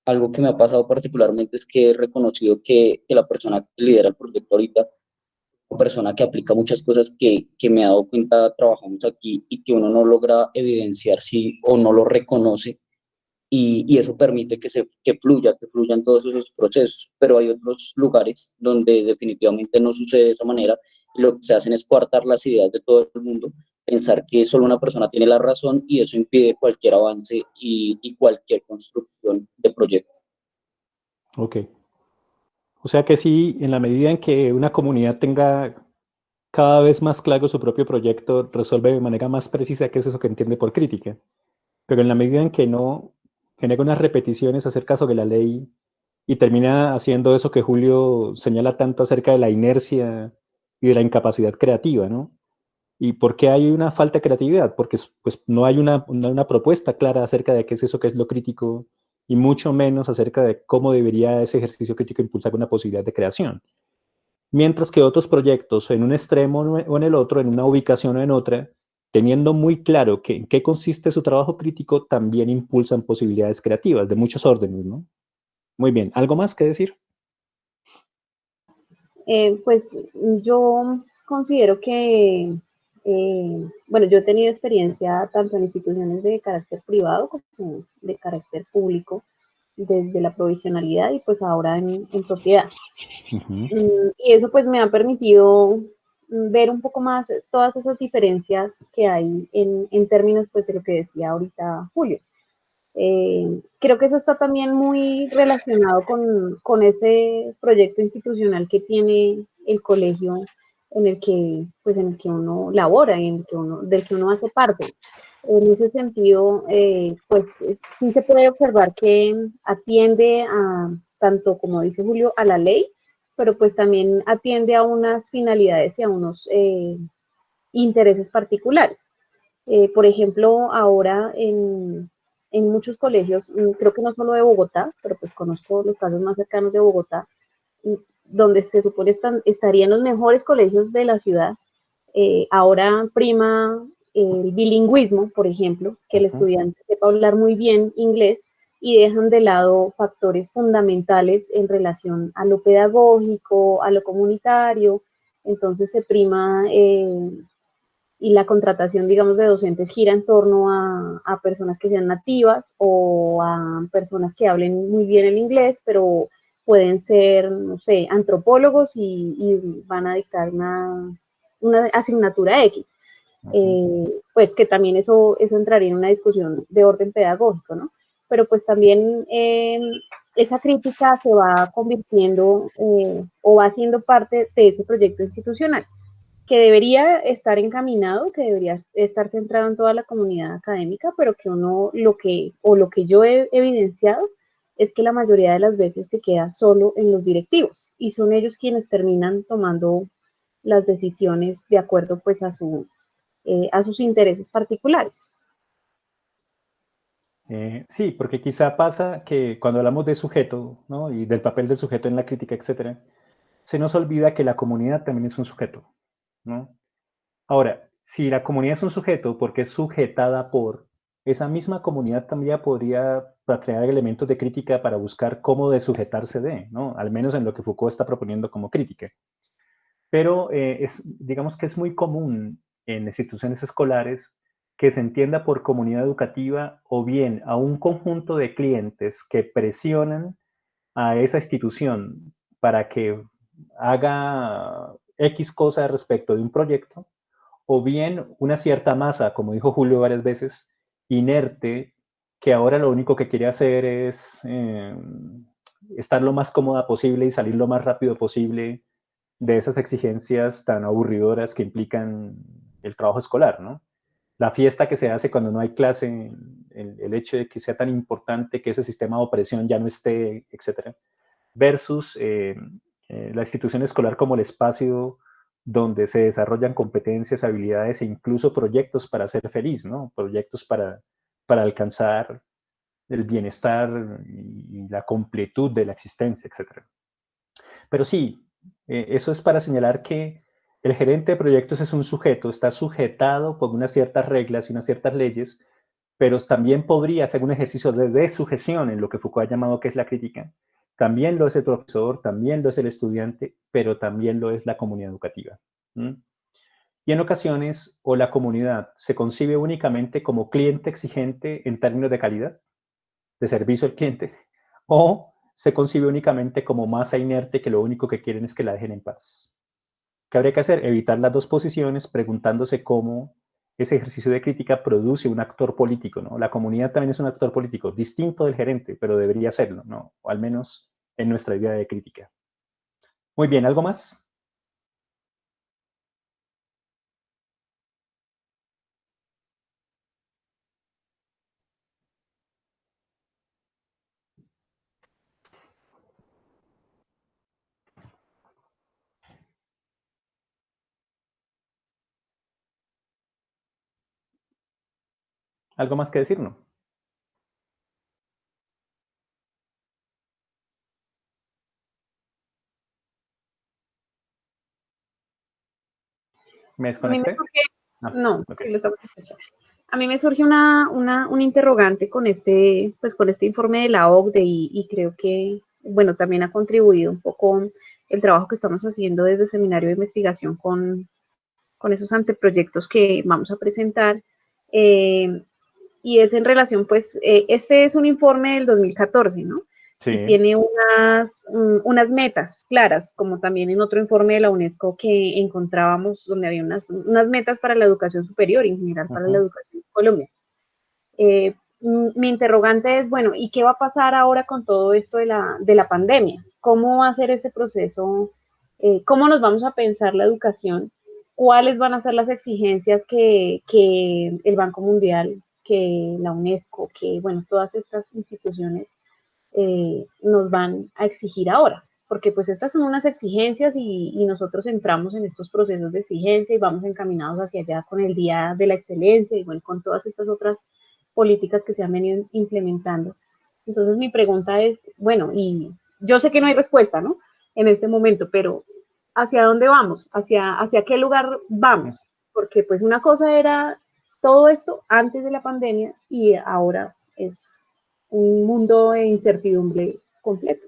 algo que me ha pasado particularmente es que he reconocido que la persona que lidera el proyecto ahorita, una persona que aplica muchas cosas que me he dado cuenta, trabajamos aquí y que uno no logra evidenciar si o no lo reconoce y eso permite que fluyan todos esos procesos, pero hay otros lugares donde definitivamente no sucede de esa manera y lo que se hacen es coartar las ideas de todo el mundo, pensar que solo una persona tiene la razón y eso impide cualquier avance y cualquier construcción de proyecto. Ok. O sea que sí, en la medida en que una comunidad tenga cada vez más claro su propio proyecto, resuelve de manera más precisa qué es eso que entiende por crítica. Pero en la medida en que no genera unas repeticiones acerca sobre la ley y termina haciendo eso que Julio señala tanto acerca de la inercia y de la incapacidad creativa, ¿no? ¿Y por qué hay una falta de creatividad? Porque pues, no hay una propuesta clara acerca de qué es eso que es lo crítico y mucho menos acerca de cómo debería ese ejercicio crítico impulsar una posibilidad de creación. Mientras que otros proyectos, en un extremo o en el otro, en una ubicación o en otra, teniendo muy claro en qué consiste su trabajo crítico, también impulsan posibilidades creativas de muchos órdenes, ¿no? Muy bien, ¿algo más que decir? Pues yo considero que, bueno, yo he tenido experiencia tanto en instituciones de carácter privado como de carácter público, desde la provisionalidad y pues ahora en propiedad. Ujú. Y eso pues me ha permitido ver un poco más todas esas diferencias que hay en términos pues de lo que decía ahorita Julio. Creo que eso está también muy relacionado con ese proyecto institucional que tiene el colegio en el que, pues, en el que uno labora, del que uno hace parte. En ese sentido, pues sí se puede observar que atiende a, tanto como dice Julio, a la ley, pero pues también atiende a unas finalidades y a unos intereses particulares. Por ejemplo, ahora en muchos colegios, creo que no solo de Bogotá, pero pues conozco los casos más cercanos de Bogotá, donde se supone estarían los mejores colegios de la ciudad. Ahora prima el bilingüismo, por ejemplo, que el estudiante sepa hablar muy bien inglés y dejan de lado factores fundamentales en relación a lo pedagógico, a lo comunitario. Entonces se prima y la contratación, digamos, de docentes gira en torno a personas que sean nativas o a personas que hablen muy bien el inglés, pero pueden ser, no sé, antropólogos y van a dictar una asignatura X. Pues que también eso entraría en una discusión de orden pedagógico, ¿no? Pero pues también esa crítica se va convirtiendo o va siendo parte de ese proyecto institucional, que debería estar encaminado, que debería estar centrado en toda la comunidad académica, pero que lo que yo he evidenciado es que la mayoría de las veces se queda solo en los directivos y son ellos quienes terminan tomando las decisiones de acuerdo pues a sus intereses particulares. Sí, porque quizá pasa que cuando hablamos de sujeto, ¿no? Y del papel del sujeto en la crítica, etcétera, se nos olvida que la comunidad también es un sujeto, ¿no? Ahora, si la comunidad es un sujeto porque es sujetada por, esa misma comunidad también podría crear elementos de crítica para buscar cómo desujetarse de, ¿no? Al menos en lo que Foucault está proponiendo como crítica. Pero digamos que es muy común en instituciones escolares que se entienda por comunidad educativa o bien a un conjunto de clientes que presionan a esa institución para que haga X cosa respecto de un proyecto, o bien una cierta masa, como dijo Julio varias veces, inerte, que ahora lo único que quiere hacer es estar lo más cómoda posible y salir lo más rápido posible de esas exigencias tan aburridoras que implican el trabajo escolar, ¿no? La fiesta que se hace cuando no hay clase, el hecho de que sea tan importante que ese sistema de opresión ya no esté, etcétera, versus la institución escolar como el espacio donde se desarrollan competencias, habilidades e incluso proyectos para ser feliz, ¿no? Proyectos para alcanzar el bienestar y la completud de la existencia, etcétera. Pero sí, eso es para señalar que el gerente de proyectos es un sujeto, está sujetado por unas ciertas reglas y unas ciertas leyes, pero también podría hacer un ejercicio de desujeción en lo que Foucault ha llamado que es la crítica. También lo es el profesor, también lo es el estudiante, pero también lo es la comunidad educativa. ¿Mm? Y en ocasiones, o la comunidad se concibe únicamente como cliente exigente en términos de calidad, de servicio al cliente, o se concibe únicamente como masa inerte que lo único que quieren es que la dejen en paz. ¿Qué habría que hacer? Evitar las dos posiciones preguntándose cómo ese ejercicio de crítica produce un actor político, ¿no? La comunidad también es un actor político, distinto del gerente, pero debería serlo, ¿no? O al menos en nuestra idea de crítica. Muy bien, ¿algo más? ¿Algo más que decir? No. ¿Me A mí me desconecté? surge, Ah, no, ok. sí lo estamos escuchando. A mí me surge un interrogante con este informe de la OCDE y creo que, bueno, también ha contribuido un poco el trabajo que estamos haciendo desde el seminario de investigación con esos anteproyectos que vamos a presentar. Eh, y es en relación, pues, este es un informe del 2014, ¿no? Sí. Y tiene unas metas claras, como también en otro informe de la UNESCO que encontrábamos, donde había unas metas para la educación superior, en general para la educación en Colombia. Mi interrogante es, bueno, ¿y qué va a pasar ahora con todo esto de la pandemia? ¿Cómo va a ser ese proceso? ¿Cómo nos vamos a pensar la educación? ¿Cuáles van a ser las exigencias que el Banco Mundial, que la UNESCO, que, bueno, todas estas instituciones nos van a exigir ahora? Porque pues estas son unas exigencias y nosotros entramos en estos procesos de exigencia y vamos encaminados hacia allá con el Día de la Excelencia y bueno, con todas estas otras políticas que se han venido implementando. Entonces mi pregunta es, bueno, y yo sé que no hay respuesta, ¿no? En este momento, pero ¿hacia dónde vamos? ¿Hacia qué lugar vamos? Porque pues una cosa era todo esto antes de la pandemia y ahora es un mundo de incertidumbre completo.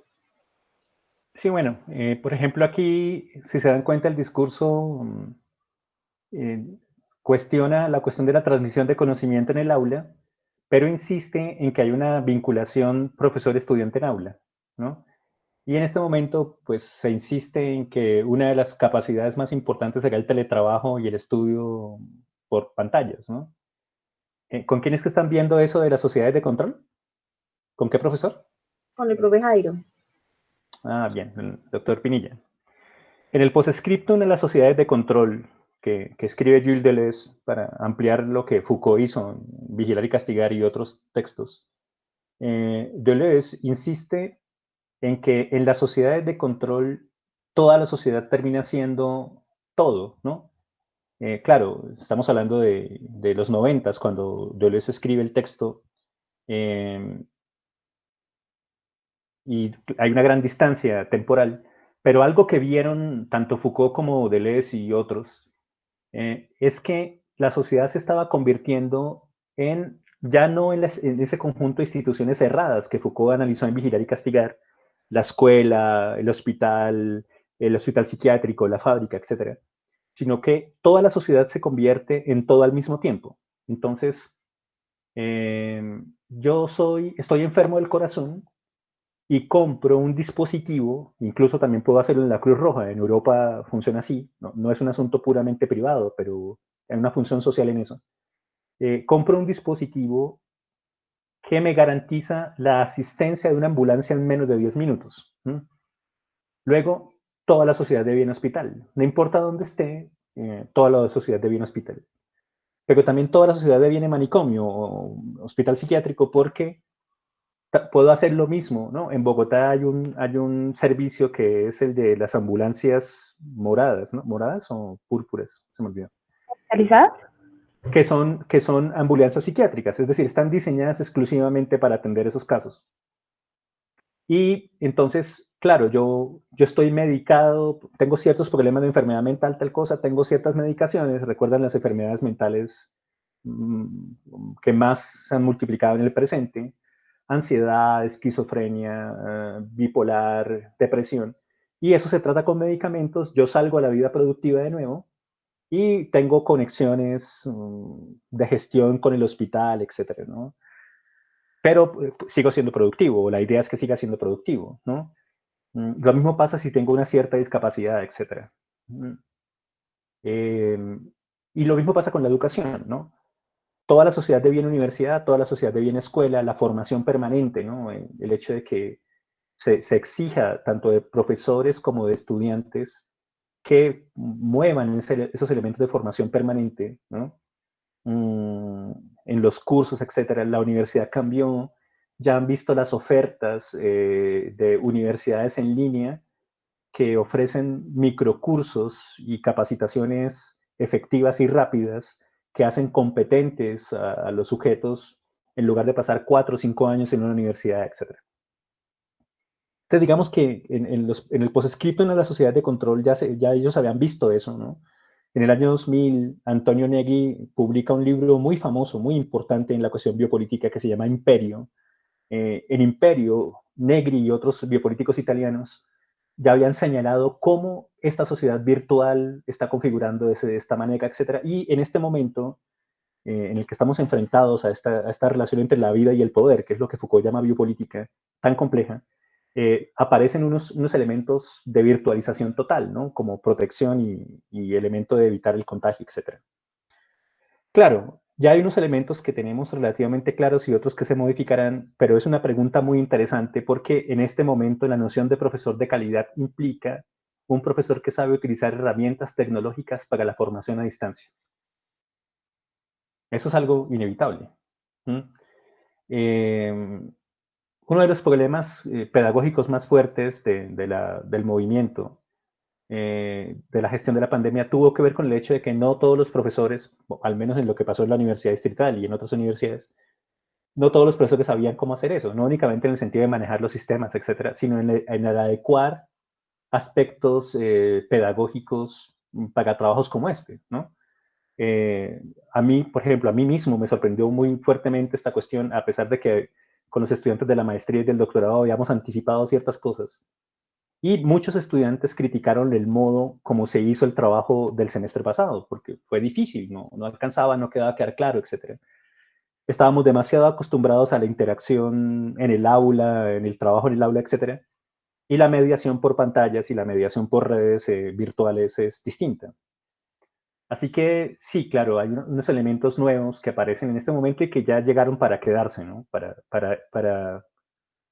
Sí, bueno, por ejemplo, aquí, si se dan cuenta, el discurso eh, cuestiona la cuestión de la transmisión de conocimiento en el aula, pero insiste en que hay una vinculación profesor-estudiante en aula, ¿no? Y en este momento, pues se insiste en que una de las capacidades más importantes será el teletrabajo y el estudio por pantallas, ¿no? ¿Con quién es que están viendo eso de las sociedades de control? ¿Con qué profesor? Con el profe Jairo. Ah, bien, el doctor Pinilla. En el postscriptum de las sociedades de control que escribe Gilles Deleuze para ampliar lo que Foucault hizo en Vigilar y Castigar y otros textos, Deleuze insiste en que en las sociedades de control toda la sociedad termina siendo todo, ¿no? Claro, estamos hablando de los 90, cuando Deleuze escribe el texto, eh, y hay una gran distancia temporal, pero algo que vieron tanto Foucault como Deleuze y otros es que la sociedad se estaba convirtiendo en, ya no en ese conjunto de instituciones cerradas que Foucault analizó en Vigilar y Castigar, la escuela, el hospital psiquiátrico, la fábrica, etcétera, sino que toda la sociedad se convierte en todo al mismo tiempo. Entonces, estoy enfermo del corazón y compro un dispositivo, incluso también puedo hacerlo en la Cruz Roja, en Europa funciona así, no es un asunto puramente privado, pero hay una función social en eso. Compro un dispositivo que me garantiza la asistencia de una ambulancia en menos de 10 minutos. Luego, toda la sociedad debe ir a un hospital. No importa dónde esté, toda la sociedad debe ir a un hospital. Pero también toda la sociedad debe ir a manicomio o hospital psiquiátrico porque puedo hacer lo mismo, ¿no? En Bogotá hay un servicio que es el de las ambulancias moradas, ¿no? ¿Moradas o púrpuras? Se me olvidó. ¿Realizadas? Que son ambulancias psiquiátricas, es decir, están diseñadas exclusivamente para atender esos casos. Y entonces, claro, yo estoy medicado, tengo ciertos problemas de enfermedad mental, tal cosa, tengo ciertas medicaciones, recuerdan las enfermedades mentales que más se han multiplicado en el presente, ansiedad, esquizofrenia, bipolar, depresión, y eso se trata con medicamentos, yo salgo a la vida productiva de nuevo y tengo conexiones de gestión con el hospital, etcétera, ¿no? Pero sigo siendo productivo, la idea es que siga siendo productivo, ¿no? Lo mismo pasa si tengo una cierta discapacidad, etcétera. Y lo mismo pasa con la educación, ¿no? Toda la sociedad debe ir a universidad, toda la sociedad debe ir a escuela, la formación permanente, ¿no? El hecho de que se exija tanto de profesores como de estudiantes que muevan esos elementos de formación permanente, ¿no? En los cursos, etcétera. La universidad cambió, ya han visto las ofertas de universidades en línea que ofrecen microcursos y capacitaciones efectivas y rápidas que hacen competentes a los sujetos en lugar de pasar 4 o 5 años en una universidad, etc. Entonces, digamos que en el postscriptum de la sociedad de control ya ellos habían visto eso, ¿no? En el año 2000, Antonio Negri publica un libro muy famoso, muy importante en la cuestión biopolítica que se llama Imperio. En Imperio, Negri y otros biopolíticos italianos ya habían señalado cómo esta sociedad virtual está configurando de esta manera, etcétera. Y en este momento en el que estamos enfrentados a esta relación entre la vida y el poder, que es lo que Foucault llama biopolítica, tan compleja, aparecen unos elementos de virtualización total, ¿no? Como protección y elemento de evitar el contagio, etcétera. Claro, ya hay unos elementos que tenemos relativamente claros y otros que se modificarán, pero es una pregunta muy interesante porque en este momento la noción de profesor de calidad implica un profesor que sabe utilizar herramientas tecnológicas para la formación a distancia. Eso es algo inevitable. Uno de los problemas pedagógicos más fuertes del movimiento de la gestión de la pandemia tuvo que ver con el hecho de que no todos los profesores, al menos en lo que pasó en la Universidad Distrital y en otras universidades, no todos los profesores sabían cómo hacer eso, no únicamente en el sentido de manejar los sistemas, etcétera, sino en el adecuar aspectos pedagógicos para trabajos como este, ¿no? A mí, por ejemplo, a mí mismo me sorprendió muy fuertemente esta cuestión, a pesar de que con los estudiantes de la maestría y del doctorado habíamos anticipado ciertas cosas. Y muchos estudiantes criticaron el modo como se hizo el trabajo del semestre pasado, porque fue difícil, no alcanzaba, no quedaba quedar claro, etc. Estábamos demasiado acostumbrados a la interacción en el aula, en el trabajo en el aula, etc. Y la mediación por pantallas y la mediación por redes virtuales es distinta. Así que sí, claro, hay unos elementos nuevos que aparecen en este momento y que ya llegaron para quedarse, ¿no? Para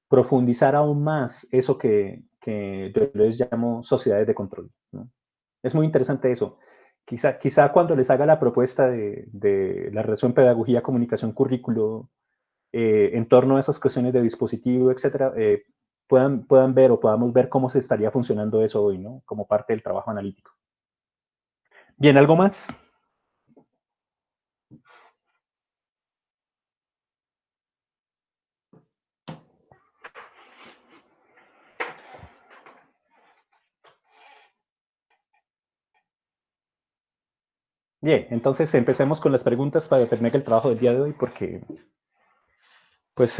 profundizar aún más eso que yo les llamo sociedades de control, ¿no? Es muy interesante eso. Quizá cuando les haga la propuesta de la relación pedagogía, comunicación, currículo, en torno a esas cuestiones de dispositivo, etcétera, puedan ver o podamos ver cómo se estaría funcionando eso hoy, ¿no? Como parte del trabajo analítico. Bien, ¿algo más? Bien, entonces empecemos con las preguntas para terminar el trabajo del día de hoy, porque pues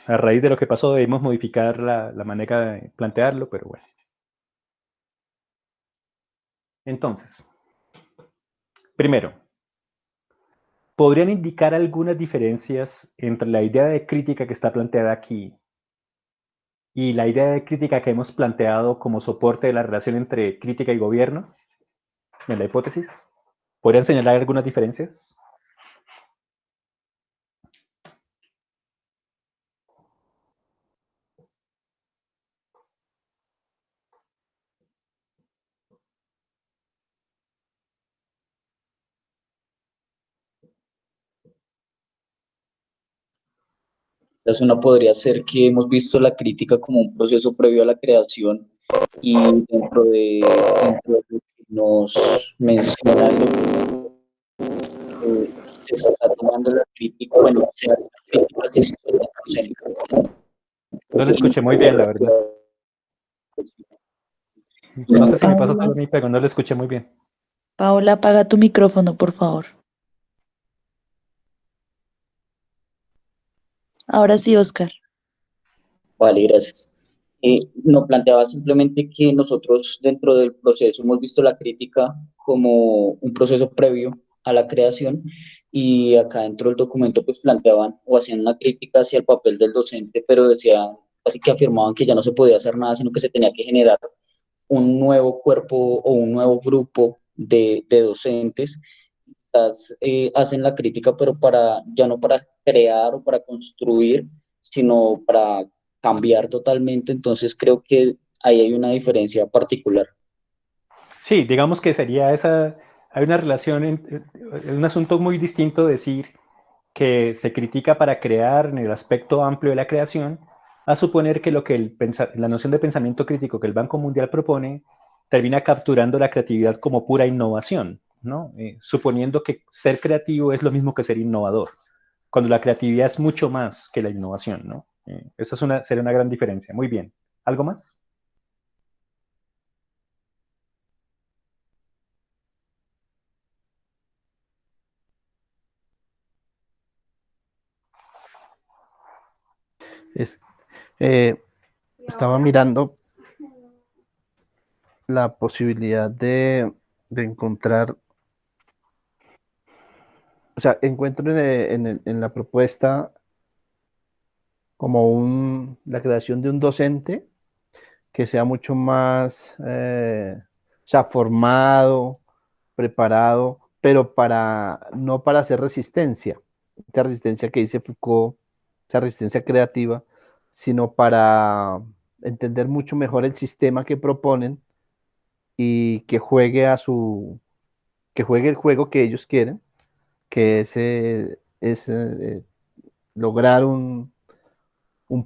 a raíz de lo que pasó debemos modificar la manera de plantearlo, pero bueno. Entonces, primero, ¿podrían indicar algunas diferencias entre la idea de crítica que está planteada aquí y la idea de crítica que hemos planteado como soporte de la relación entre crítica y gobierno en la hipótesis? ¿Podrían señalar algunas diferencias? Quizás una podría ser que hemos visto la crítica como un proceso previo a la creación y dentro de lo que nos menciona el documento, se está tomando la crítica, bueno, se hace la crítica sistémica como No lo escuché muy bien, la verdad. No sé si me pasa solo a mí, pero no lo escuché muy bien. Paola, apaga tu micrófono, por favor. Ahora sí, Oscar. Vale, gracias. No planteaba simplemente que nosotros dentro del proceso hemos visto la crítica como un proceso previo a la creación y acá dentro del documento pues planteaban o hacían una crítica hacia el papel del docente, pero decían, así que afirmaban que ya no se podía hacer nada, sino que se tenía que generar un nuevo cuerpo o un nuevo grupo de docentes. Quizás hacen la crítica, pero ya no para crear o para construir, sino para cambiar totalmente. Entonces creo que ahí hay una diferencia particular. Sí, digamos que sería esa, hay una relación, es un asunto muy distinto decir que se critica para crear en el aspecto amplio de la creación, a suponer que la noción de pensamiento crítico que el Banco Mundial propone termina capturando la creatividad como pura innovación, ¿no? Suponiendo que ser creativo es lo mismo que ser innovador, cuando la creatividad es mucho más que la innovación, ¿no? Esa sería una gran diferencia. Muy bien. ¿Algo más? Es, eh, estaba mirando la posibilidad de encontrar, o sea, encuentro en la propuesta como la creación de un docente que sea mucho más, o sea, formado, preparado, pero no para hacer resistencia, esa resistencia que dice Foucault, esa resistencia creativa, sino para entender mucho mejor el sistema que proponen y que juegue el juego que ellos quieren, que es lograr un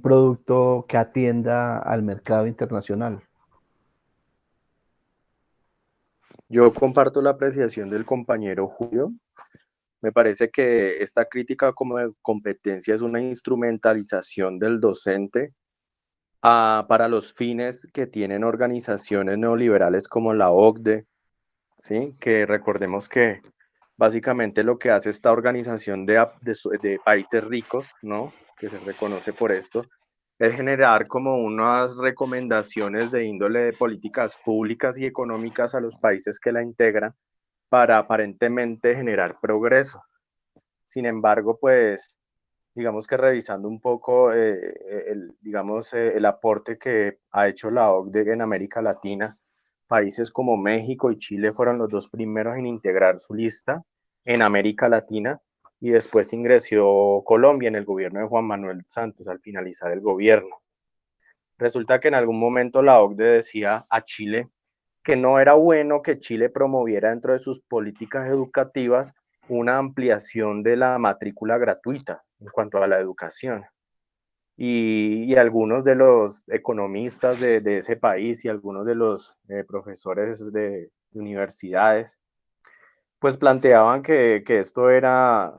producto que atienda al mercado internacional. Yo comparto la apreciación del compañero Julio. Me parece que esta crítica como de competencia es una instrumentalización del docente para los fines que tienen organizaciones neoliberales como la OCDE, ¿sí? Que recordemos que básicamente lo que hace esta organización de países ricos, ¿no? Que se reconoce por esto, es generar como unas recomendaciones de índole de políticas públicas y económicas a los países que la integran para aparentemente generar progreso. Sin embargo, pues digamos que revisando un poco el aporte que ha hecho la OCDE en América Latina, países como México y Chile fueron los dos primeros en integrar su lista en América Latina, y después ingresó Colombia en el gobierno de Juan Manuel Santos al finalizar el gobierno. Resulta que en algún momento la OCDE decía a Chile que no era bueno que Chile promoviera dentro de sus políticas educativas una ampliación de la matrícula gratuita en cuanto a la educación. Y algunos de los economistas de ese país y algunos de los profesores de universidades, pues planteaban que esto era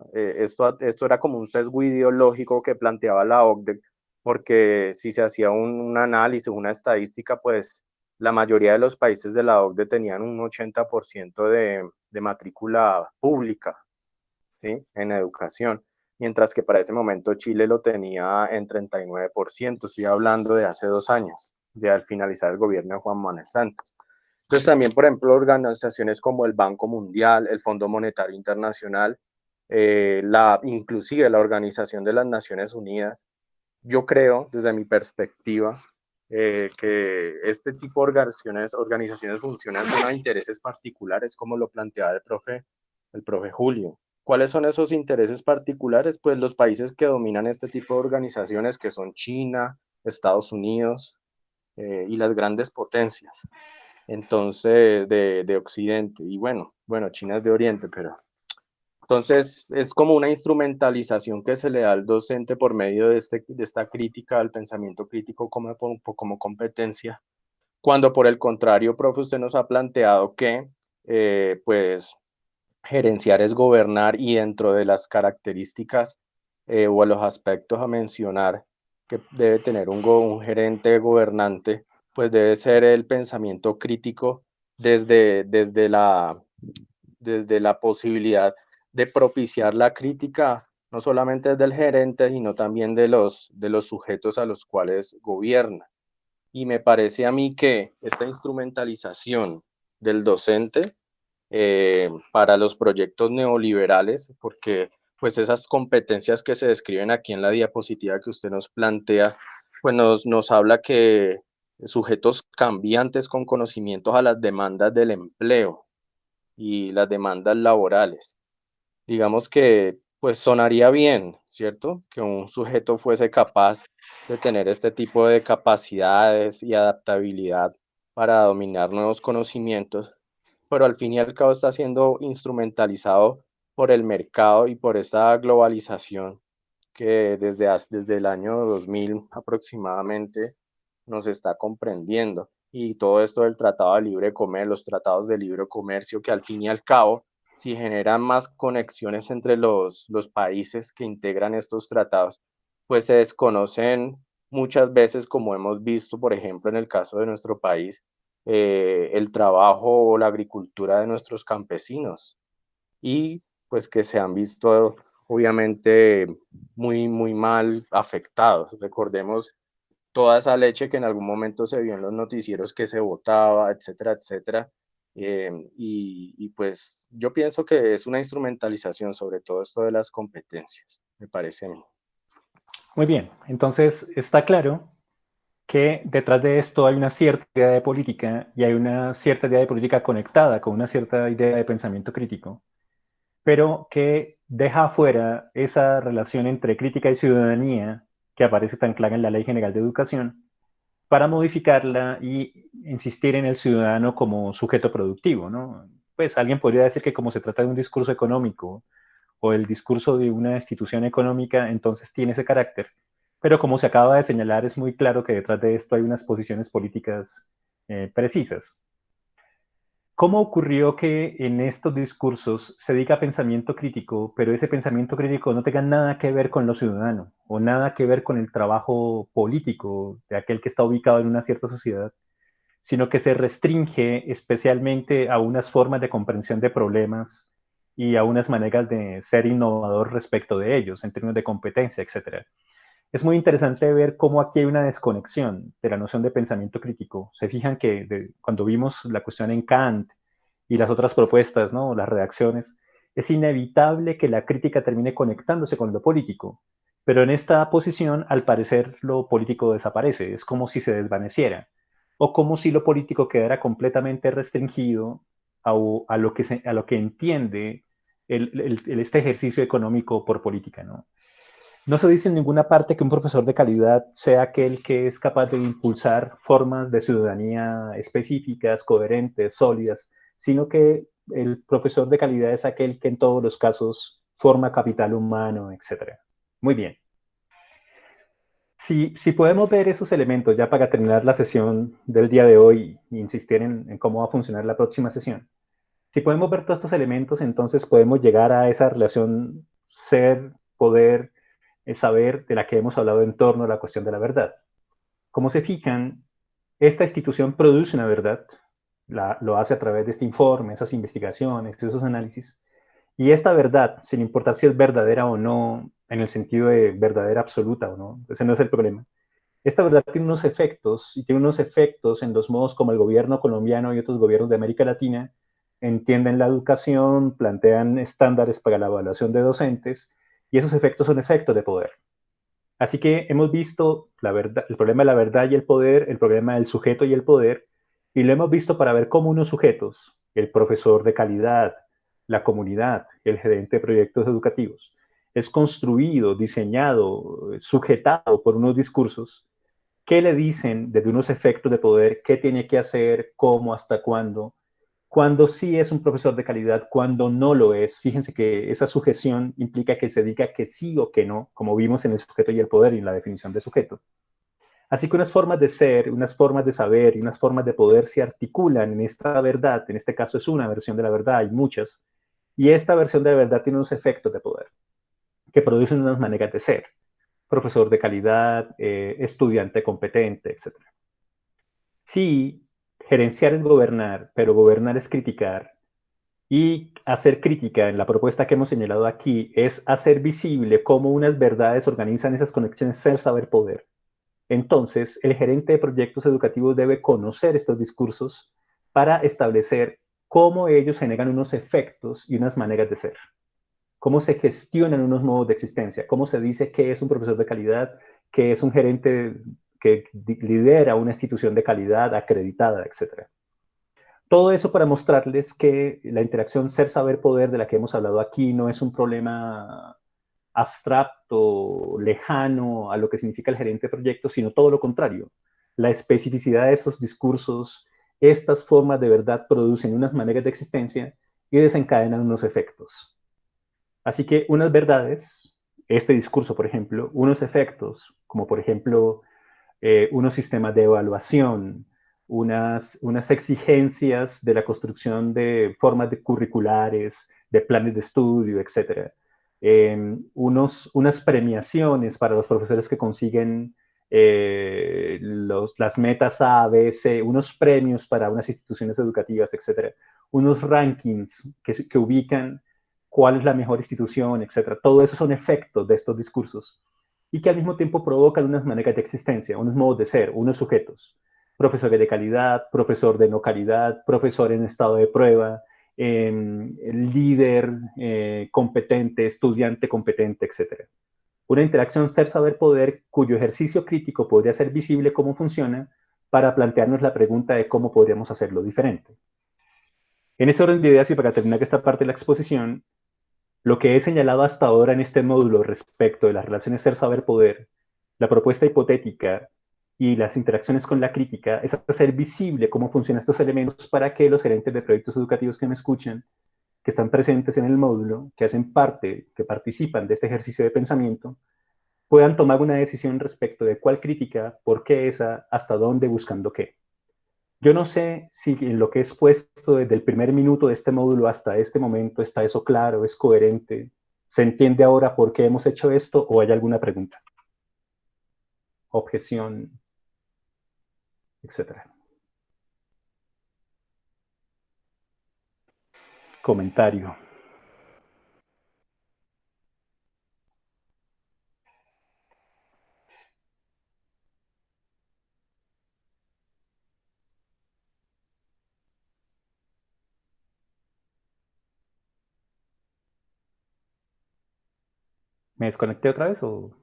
como un sesgo ideológico que planteaba la OCDE, porque si se hacía un análisis, una estadística, pues la mayoría de los países de la OCDE tenían un 80% de matrícula pública, ¿sí? En educación, mientras que para ese momento Chile lo tenía en 39%, estoy hablando de hace 2 años, de al finalizar el gobierno de Juan Manuel Santos. Entonces también, por ejemplo, organizaciones como el Banco Mundial, el Fondo Monetario Internacional, inclusive la Organización de las Naciones Unidas, yo creo, desde mi perspectiva, que este tipo de organizaciones funcionan con intereses particulares, como lo planteaba el profe Julio. ¿Cuáles son esos intereses particulares? Pues los países que dominan este tipo de organizaciones, que son China, Estados Unidos y las grandes potencias. Entonces, de Occidente. Y bueno, China es de Oriente, pero entonces es como una instrumentalización que se le da al docente por medio de esta crítica al pensamiento crítico como competencia, cuando por el contrario, profe, usted nos ha planteado que pues gerenciar es gobernar, y dentro de las características o los aspectos a mencionar que debe tener un gerente gobernante, pues debe ser el pensamiento crítico desde la posibilidad de propiciar la crítica, no solamente desde el gerente, sino también de los sujetos a los cuales gobierna. Y me parece a mí que esta instrumentalización del docente para los proyectos neoliberales, porque pues esas competencias que se describen aquí en la diapositiva que usted nos plantea, pues nos habla que sujetos cambiantes con conocimientos a las demandas del empleo y las demandas laborales. Digamos que pues sonaría bien, ¿cierto? Que un sujeto fuese capaz de tener este tipo de capacidades y adaptabilidad para dominar nuevos conocimientos, pero al fin y al cabo está siendo instrumentalizado por el mercado y por esa globalización que desde el año 2000 aproximadamente nos está comprendiendo. Y todo esto del Tratado de Libre Comercio, los tratados de libre comercio, que al fin y al cabo, si generan más conexiones entre los países que integran estos tratados, pues se desconocen muchas veces, como hemos visto, por ejemplo, en el caso de nuestro país, el trabajo o la agricultura de nuestros campesinos, y pues que se han visto obviamente muy, muy mal afectados. Recordemos toda esa leche que en algún momento se vio en los noticieros que se botaba, etcétera, etcétera. Y pues yo pienso que es una instrumentalización sobre todo esto de las competencias, me parece a mí. Muy bien, entonces está claro que detrás de esto hay una cierta idea de política, y hay una cierta idea de política conectada con una cierta idea de pensamiento crítico, pero que deja afuera esa relación entre crítica y ciudadanía que aparece tan clara en la Ley General de Educación, para modificarla y insistir en el ciudadano como sujeto productivo, ¿no? Pues alguien podría decir que como se trata de un discurso económico o el discurso de una institución económica, entonces tiene ese carácter. Pero como se acaba de señalar, es muy claro que detrás de esto hay unas posiciones políticas precisas. ¿Cómo ocurrió que en estos discursos se diga pensamiento crítico, pero ese pensamiento crítico no tenga nada que ver con lo ciudadano o nada que ver con el trabajo político de aquel que está ubicado en una cierta sociedad, sino que se restringe especialmente a unas formas de comprensión de problemas y a unas maneras de ser innovador respecto de ellos, en términos de competencia, etcétera? Es muy interesante ver cómo aquí hay una desconexión de la noción de pensamiento crítico. Se fijan que cuando vimos la cuestión en Kant y las otras propuestas, ¿no? Las redacciones, es inevitable que la crítica termine conectándose con lo político. Pero en esta posición, al parecer, lo político desaparece. Es como si se desvaneciera. O como si lo político quedara completamente restringido a lo que entiende este ejercicio económico por política, ¿no? No se dice en ninguna parte que un profesor de calidad sea aquel que es capaz de impulsar formas de ciudadanía específicas, coherentes, sólidas, sino que el profesor de calidad es aquel que en todos los casos forma capital humano, etc. Muy bien. Si podemos ver esos elementos ya para terminar la sesión del día de hoy e insistir en cómo va a funcionar la próxima sesión, si podemos ver todos estos elementos, entonces podemos llegar a esa relación ser, poder, saber de la que hemos hablado en torno a la cuestión de la verdad. Como se fijan, esta institución produce una verdad, lo hace a través de este informe, esas investigaciones, esos análisis, y esta verdad, sin importar si es verdadera o no, en el sentido de verdadera absoluta o no, ese no es el problema. Esta verdad tiene unos efectos, y tiene unos efectos en los modos como el gobierno colombiano y otros gobiernos de América Latina entienden la educación, plantean estándares para la evaluación de docentes, y esos efectos son efectos de poder. Así que hemos visto la verdad, el problema de la verdad y el poder, el problema del sujeto y el poder, y lo hemos visto para ver cómo unos sujetos, el profesor de calidad, la comunidad, el gerente de proyectos educativos, es construido, diseñado, sujetado por unos discursos que le dicen desde unos efectos de poder qué tiene que hacer, cómo, hasta cuándo sí es un profesor de calidad, cuándo no lo es. Fíjense que esa sujeción implica que se diga que sí o que no, como vimos en el sujeto y el poder y en la definición de sujeto. Así que unas formas de ser, unas formas de saber y unas formas de poder se articulan en esta verdad. En este caso es una versión de la verdad, hay muchas. Y esta versión de la verdad tiene unos efectos de poder que producen unas maneras de ser. Profesor de calidad, estudiante competente, etc. Sí, gerenciar es gobernar, pero gobernar es criticar. Y hacer crítica en la propuesta que hemos señalado aquí es hacer visible cómo unas verdades organizan esas conexiones ser, saber, poder. Entonces, el gerente de proyectos educativos debe conocer estos discursos para establecer cómo ellos generan unos efectos y unas maneras de ser. Cómo se gestionan unos modos de existencia. Cómo se dice que es un profesor de calidad, que es un gerente que lidera una institución de calidad acreditada, etc. Todo eso para mostrarles que la interacción ser-saber-poder de la que hemos hablado aquí no es un problema abstracto, lejano a lo que significa el gerente de proyecto, sino todo lo contrario. La especificidad de esos discursos, estas formas de verdad producen unas maneras de existencia y desencadenan unos efectos. Así que unas verdades, este discurso, por ejemplo, unos efectos, como por ejemplo unos sistemas de evaluación, unas exigencias de la construcción de formas de curriculares, de planes de estudio, etc. Unas premiaciones para los profesores que consiguen las metas A, B, C, unos premios para unas instituciones educativas, etc. Unos rankings que ubican cuál es la mejor institución, etc. Todo eso son efectos de estos discursos y que al mismo tiempo provocan unas maneras de existencia, unos modos de ser, unos sujetos. Profesores de calidad, profesor de no calidad, profesor en estado de prueba, líder competente, estudiante competente, etc. Una interacción ser-saber-poder cuyo ejercicio crítico podría ser visible cómo funciona para plantearnos la pregunta de cómo podríamos hacerlo diferente. En este orden de ideas y para terminar esta parte de la exposición, lo que he señalado hasta ahora en este módulo respecto de las relaciones ser-saber-poder, la propuesta hipotética y las interacciones con la crítica es hacer visible cómo funcionan estos elementos para que los gerentes de proyectos educativos que me escuchan, que están presentes en el módulo, que hacen parte, que participan de este ejercicio de pensamiento, puedan tomar una decisión respecto de cuál crítica, por qué esa, hasta dónde, buscando qué. Yo no sé si en lo que he expuesto desde el primer minuto de este módulo hasta este momento está eso claro, es coherente, se entiende ahora por qué hemos hecho esto o hay alguna pregunta, objeción, etcétera. Comentario. ¿Me desconecté otra vez o...?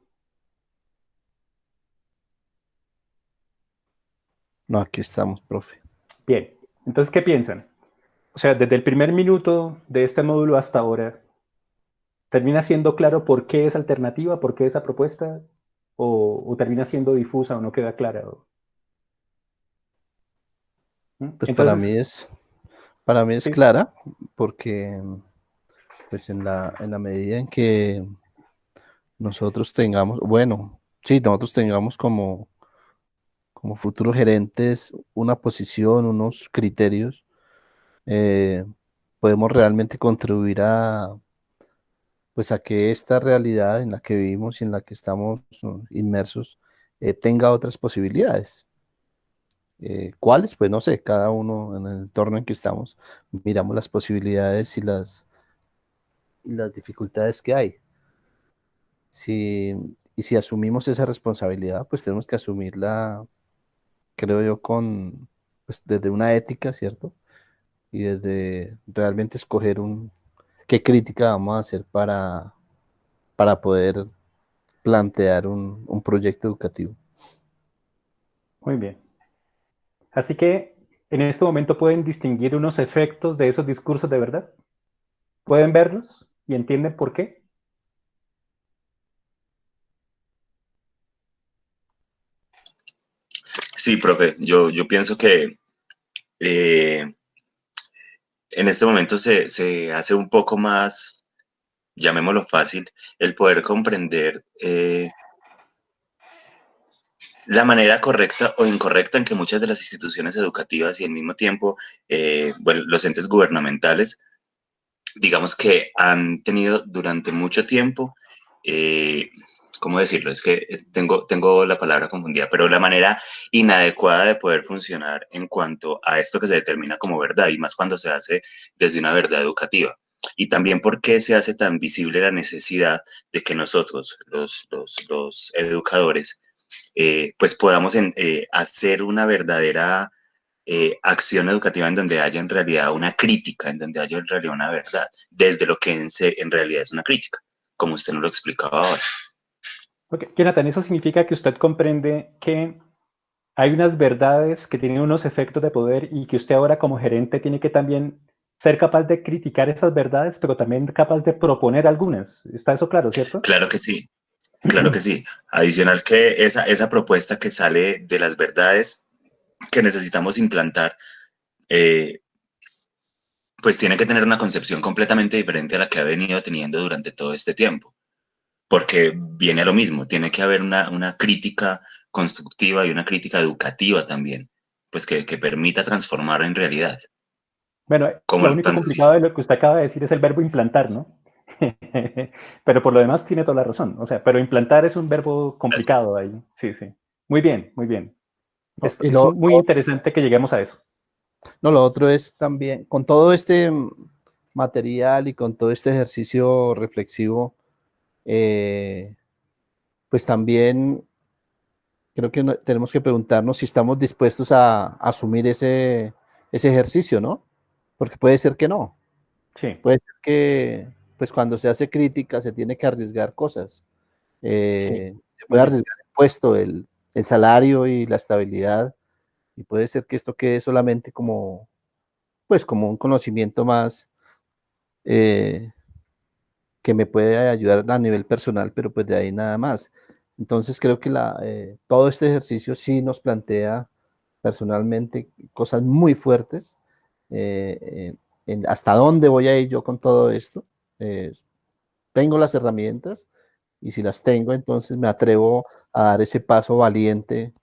No, aquí estamos, profe. Bien, entonces, ¿qué piensan? O sea, desde el primer minuto de este módulo hasta ahora, ¿termina siendo claro por qué es alternativa, por qué esa propuesta? ¿O termina siendo difusa o no queda clara? Pues Entonces, para mí es sí, clara, porque pues en la medida en que nosotros tengamos, bueno, sí, nosotros tengamos como futuros gerentes una posición, unos criterios, eh, podemos realmente contribuir pues a que esta realidad en la que vivimos y en la que estamos inmersos tenga otras posibilidades. ¿Cuáles? Pues no sé, cada uno en el entorno en que estamos, miramos las posibilidades y las dificultades que hay. Si, y si asumimos esa responsabilidad, pues tenemos que asumirla, creo yo, pues desde una ética, ¿cierto? Y desde realmente escoger qué crítica vamos a hacer para poder plantear un proyecto educativo. muy bien. Así que en este momento pueden distinguir unos efectos de esos discursos de verdad. ¿Pueden verlos y entienden por qué? Sí, profe, yo pienso que en este momento se hace un poco más, llamémoslo fácil, el poder comprender la manera correcta o incorrecta en que muchas de las instituciones educativas y al mismo tiempo bueno, los entes gubernamentales, digamos que han tenido durante mucho tiempo, eh, ¿cómo decirlo? Es que tengo la palabra confundida, pero la manera inadecuada de poder funcionar en cuanto a esto que se determina como verdad, y más cuando se hace desde una verdad educativa. Y también por qué se hace tan visible la necesidad de que nosotros, los educadores, pues podamos hacer una verdadera acción educativa en donde haya en realidad una crítica, en donde haya en realidad una verdad, desde lo que en realidad es una crítica, como usted nos lo explicaba ahora. Okay. Jonathan, eso significa que usted comprende que hay unas verdades que tienen unos efectos de poder y que usted ahora como gerente tiene que también ser capaz de criticar esas verdades, pero también capaz de proponer algunas. ¿Está eso claro, cierto? Claro que sí, claro que sí. Adicional que esa propuesta que sale de las verdades que necesitamos implantar, eh, pues tiene que tener una concepción completamente diferente a la que ha venido teniendo durante todo este tiempo, porque viene a lo mismo, tiene que haber una crítica constructiva y una crítica educativa también, pues que permita transformar en realidad. Bueno, Como lo único tan, complicado de lo que usted acaba de decir es el verbo implantar, ¿no? Pero por lo demás tiene toda la razón. O sea, pero implantar es un verbo complicado ahí. Sí, sí. Muy bien, muy bien. ¿No? Y Es muy interesante que lleguemos a eso. no, lo otro es también, con todo este material y con todo este ejercicio reflexivo, pues también creo que tenemos que preguntarnos si estamos dispuestos a asumir ese ejercicio, ¿no? Porque puede ser que no. Sí, Puede ser que, pues cuando se hace crítica, se tiene que arriesgar cosas. sí. Se Muy puede bien. arriesgar el puesto, el salario y la estabilidad, y puede ser que esto quede solamente pues como un conocimiento más eh, que me puede ayudar a nivel personal, pero pues de ahí nada más. Entonces creo que todo este ejercicio sí nos plantea personalmente cosas muy fuertes. ¿Hasta dónde voy a ir yo con todo esto? Eh, Tengo las herramientas y si las tengo, entonces me atrevo a dar ese paso valiente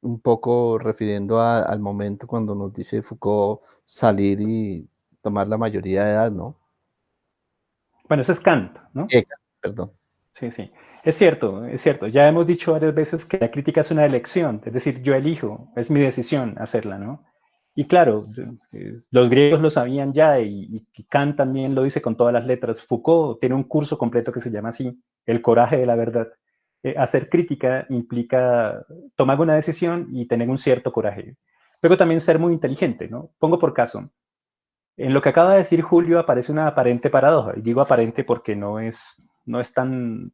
un poco refiriendo al momento cuando nos dice Foucault salir y tomar la mayoría de edad, ¿no? Bueno, eso es Kant, ¿no? Perdón. Sí, sí. Es cierto, es cierto. Ya hemos dicho varias veces que la crítica es una elección, es decir, yo elijo, es mi decisión hacerla, ¿no? Y claro, los griegos lo sabían ya y Kant también lo dice con todas las letras. Foucault tiene un curso completo que se llama así, El coraje de la verdad. Hacer crítica implica tomar una decisión y tener un cierto coraje. Luego también ser muy inteligente, ¿no? Pongo por caso, en lo que acaba de decir Julio aparece una aparente paradoja, y digo aparente porque no es tan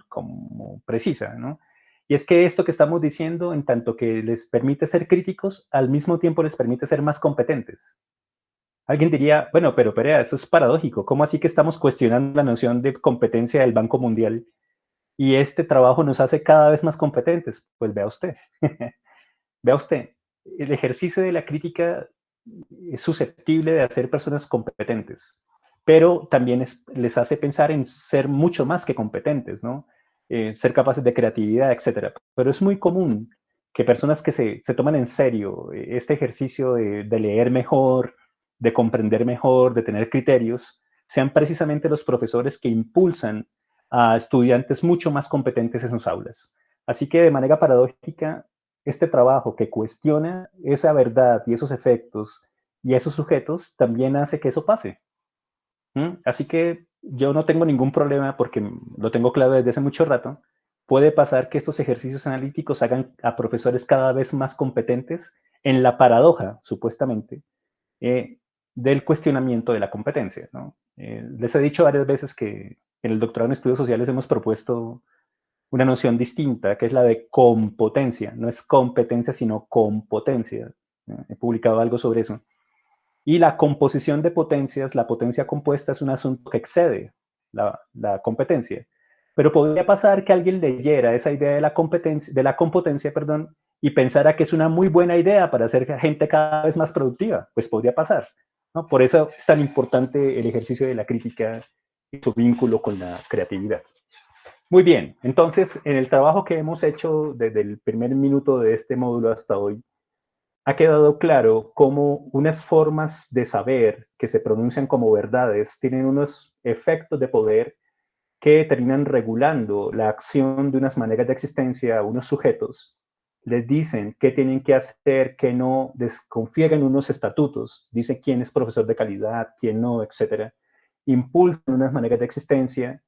como precisa, ¿no? Y es que esto que estamos diciendo, en tanto que les permite ser críticos, al mismo tiempo les permite ser más competentes. Alguien diría, bueno, pero Perea, eso es paradójico. ¿Cómo así que estamos cuestionando la noción de competencia del Banco Mundial y este trabajo nos hace cada vez más competentes? Pues vea usted, vea usted, el ejercicio de la crítica es susceptible de hacer personas competentes, pero también les hace pensar en ser mucho más que competentes, ¿no? Ser capaces de creatividad, etcétera. Pero es muy común que personas que se toman en serio este ejercicio de leer mejor, de comprender mejor, de tener criterios, sean precisamente los profesores que impulsan a estudiantes mucho más competentes en sus aulas. Así que de manera paradójica, este trabajo que cuestiona esa verdad y esos efectos y esos sujetos también hace que eso pase. Así que yo no tengo ningún problema porque lo tengo claro desde hace mucho rato. Puede pasar que estos ejercicios analíticos hagan a profesores cada vez más competentes en la paradoja, supuestamente, del cuestionamiento de la competencia, ¿no? Les he dicho varias veces que en el doctorado en estudios sociales hemos propuesto una noción distinta, que es la de compotencia. No es competencia, sino compotencia. He publicado algo sobre eso. Y la composición de potencias, la potencia compuesta es un asunto que excede la competencia. Pero podría pasar que alguien leyera esa idea de la competencia, perdón, y pensara que es una muy buena idea para hacer gente cada vez más productiva. Pues podría pasar, ¿no? Por eso es tan importante el ejercicio de la crítica y su vínculo con la creatividad. Muy bien, entonces en el trabajo que hemos hecho desde el primer minuto de este módulo hasta hoy, ha quedado claro cómo unas formas de saber que se pronuncian como verdades tienen unos efectos de poder que terminan regulando la acción de unas maneras de existencia a unos sujetos. Les dicen qué tienen que hacer, qué no, desconfían unos estatutos, dicen quién es profesor de calidad, quién no, etcétera. Impulsan unas maneras de existencia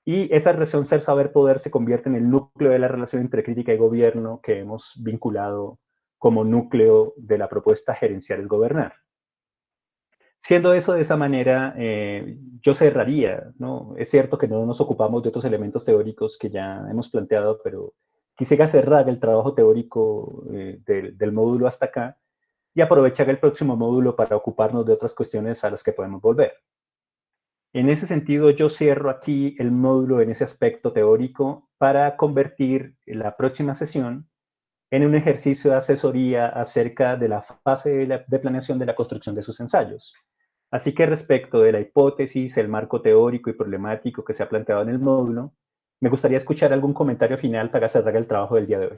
y esa relación ser-saber-poder se convierte en el núcleo de la relación entre crítica y gobierno que hemos vinculado como núcleo de la propuesta gerencial es gobernar. Siendo eso de esa manera, yo cerraría, ¿no? Es cierto que no nos ocupamos de otros elementos teóricos que ya hemos planteado, pero quisiera cerrar el trabajo teórico del módulo hasta acá y aprovechar el próximo módulo para ocuparnos de otras cuestiones a las que podemos volver. En ese sentido, yo cierro aquí el módulo en ese aspecto teórico para convertir la próxima sesión en un ejercicio de asesoría acerca de la fase de planeación de la construcción de sus ensayos. Así que respecto de la hipótesis, el marco teórico y problemático que se ha planteado en el módulo, me gustaría escuchar algún comentario final para cerrar el trabajo del día de hoy.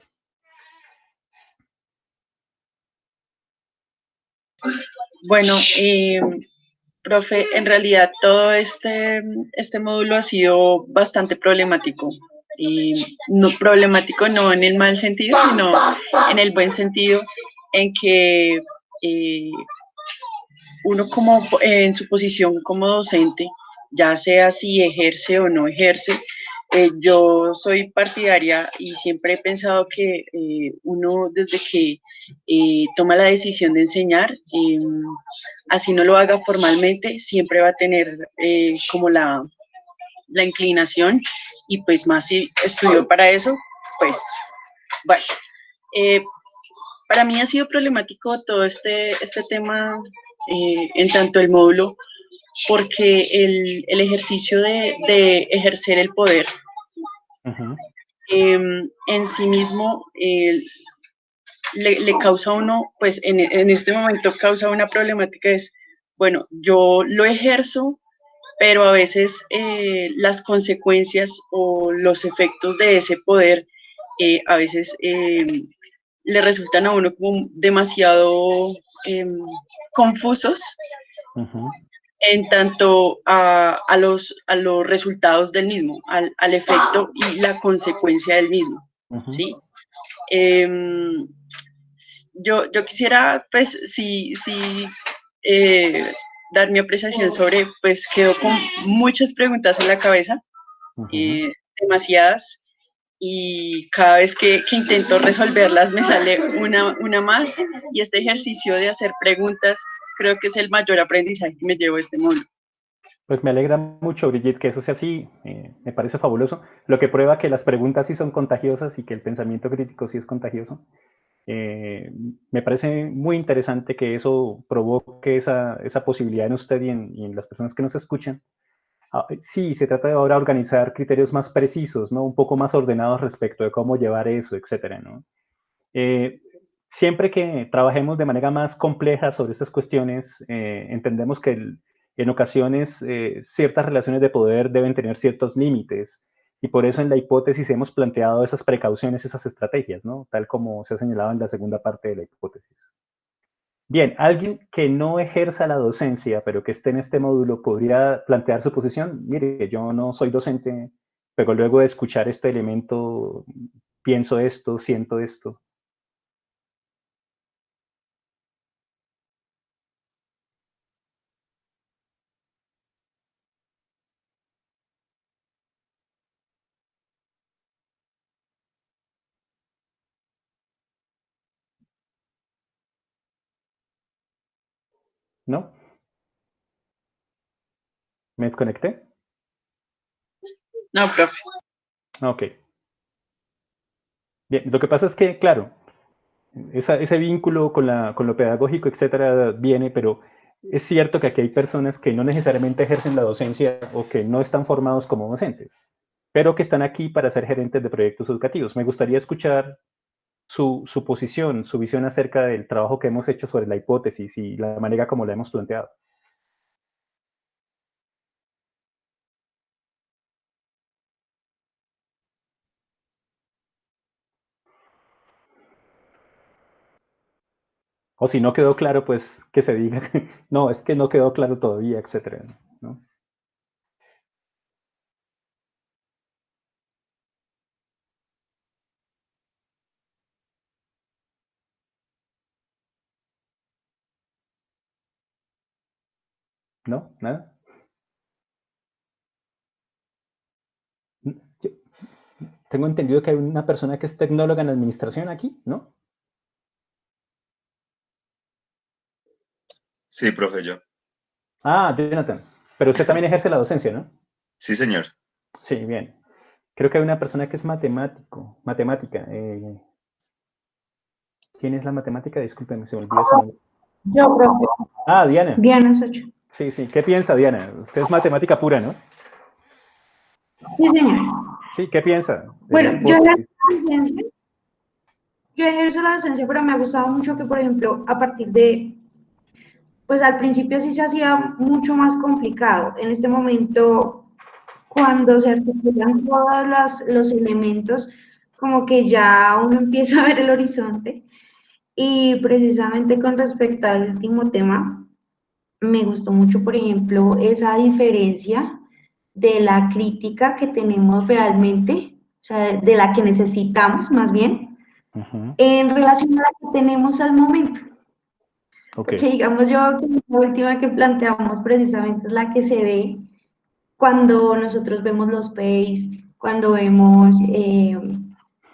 Bueno, profe, en realidad todo este módulo ha sido bastante problemático. Y no problemático no en el mal sentido, sino en el buen sentido, en que uno como en su posición como docente, ya sea si ejerce o no ejerce, yo soy partidaria y siempre he pensado que uno desde que toma la decisión de enseñar, así no lo haga formalmente, siempre va a tener como la inclinación y pues más si estudió para eso, pues bueno. Para mí ha sido problemático todo este tema en tanto el módulo, porque el ejercicio de ejercer el poder en sí mismo le causa a uno, pues en este momento causa una problemática, es, bueno, yo lo ejerzo, pero a veces las consecuencias o los efectos de ese poder a veces le resultan a uno como demasiado confusos en tanto a los resultados del mismo, al efecto y la consecuencia del mismo, ¿sí? Yo quisiera, pues, dar mi apreciación sobre, pues, quedo con muchas preguntas en la cabeza, demasiadas, y cada vez que intento resolverlas me sale una más, y este ejercicio de hacer preguntas creo que es el mayor aprendizaje que me llevo de este módulo. Pues me alegra mucho, Brigitte, que eso sea así, me parece fabuloso, lo que prueba que las preguntas sí son contagiosas y que el pensamiento crítico sí es contagioso. Me parece muy interesante que eso provoque esa posibilidad en usted y en las personas que nos escuchan. Sí, se trata de ahora organizar criterios más precisos, ¿no? Un poco más ordenados respecto de cómo llevar eso, etcétera, ¿no? Siempre que trabajemos de manera más compleja sobre estas cuestiones, entendemos que en ocasiones ciertas relaciones de poder deben tener ciertos límites y por eso en la hipótesis hemos planteado esas precauciones, esas estrategias, ¿no? Tal como se ha señalado en la segunda parte de la hipótesis. Bien, alguien que no ejerza la docencia, pero que esté en este módulo, podría plantear su posición. Mire, yo no soy docente, pero luego de escuchar este elemento, pienso esto, siento esto. ¿No? ¿Me desconecté? No, profe. Ok. Bien, lo que pasa es que, claro, ese vínculo con lo pedagógico, etcétera, viene, pero es cierto que aquí hay personas que no necesariamente ejercen la docencia o que no están formados como docentes, pero que están aquí para ser gerentes de proyectos educativos. Me gustaría escuchar su posición, su visión acerca del trabajo que hemos hecho sobre la hipótesis y la manera como la hemos planteado. O si no quedó claro, pues que se diga, no, es que no quedó claro todavía, etcétera, ¿no? ¿No? ¿Nada? Yo tengo entendido que hay una persona que es tecnóloga en administración aquí, ¿no? Sí, profe, yo. Ah, Jonathan. Pero usted también ejerce la docencia, ¿no? Sí, señor. Sí, bien. Creo que hay una persona que es matemática. ¿Quién es la matemática? Discúlpeme, se me olvida su nombre. Yo, profe. Ah, Diana. Diana Socho. Sí, sí. ¿Qué piensa, Diana? Usted es matemática pura, ¿no? Sí, señor. Sí, ¿qué piensa? Bueno, yo ejerzo la docencia, pero me ha gustado mucho que, por ejemplo, a partir de, pues al principio sí se hacía mucho más complicado. En este momento, cuando se articulan todos los elementos, como que ya uno empieza a ver el horizonte. Y precisamente con respecto al último tema, me gustó mucho, por ejemplo, esa diferencia de la crítica que tenemos realmente, o sea, de la que necesitamos más bien, en relación a la que tenemos al momento. Okay. Porque digamos yo que la última que planteamos precisamente es la que se ve cuando nosotros vemos los PACE, cuando vemos,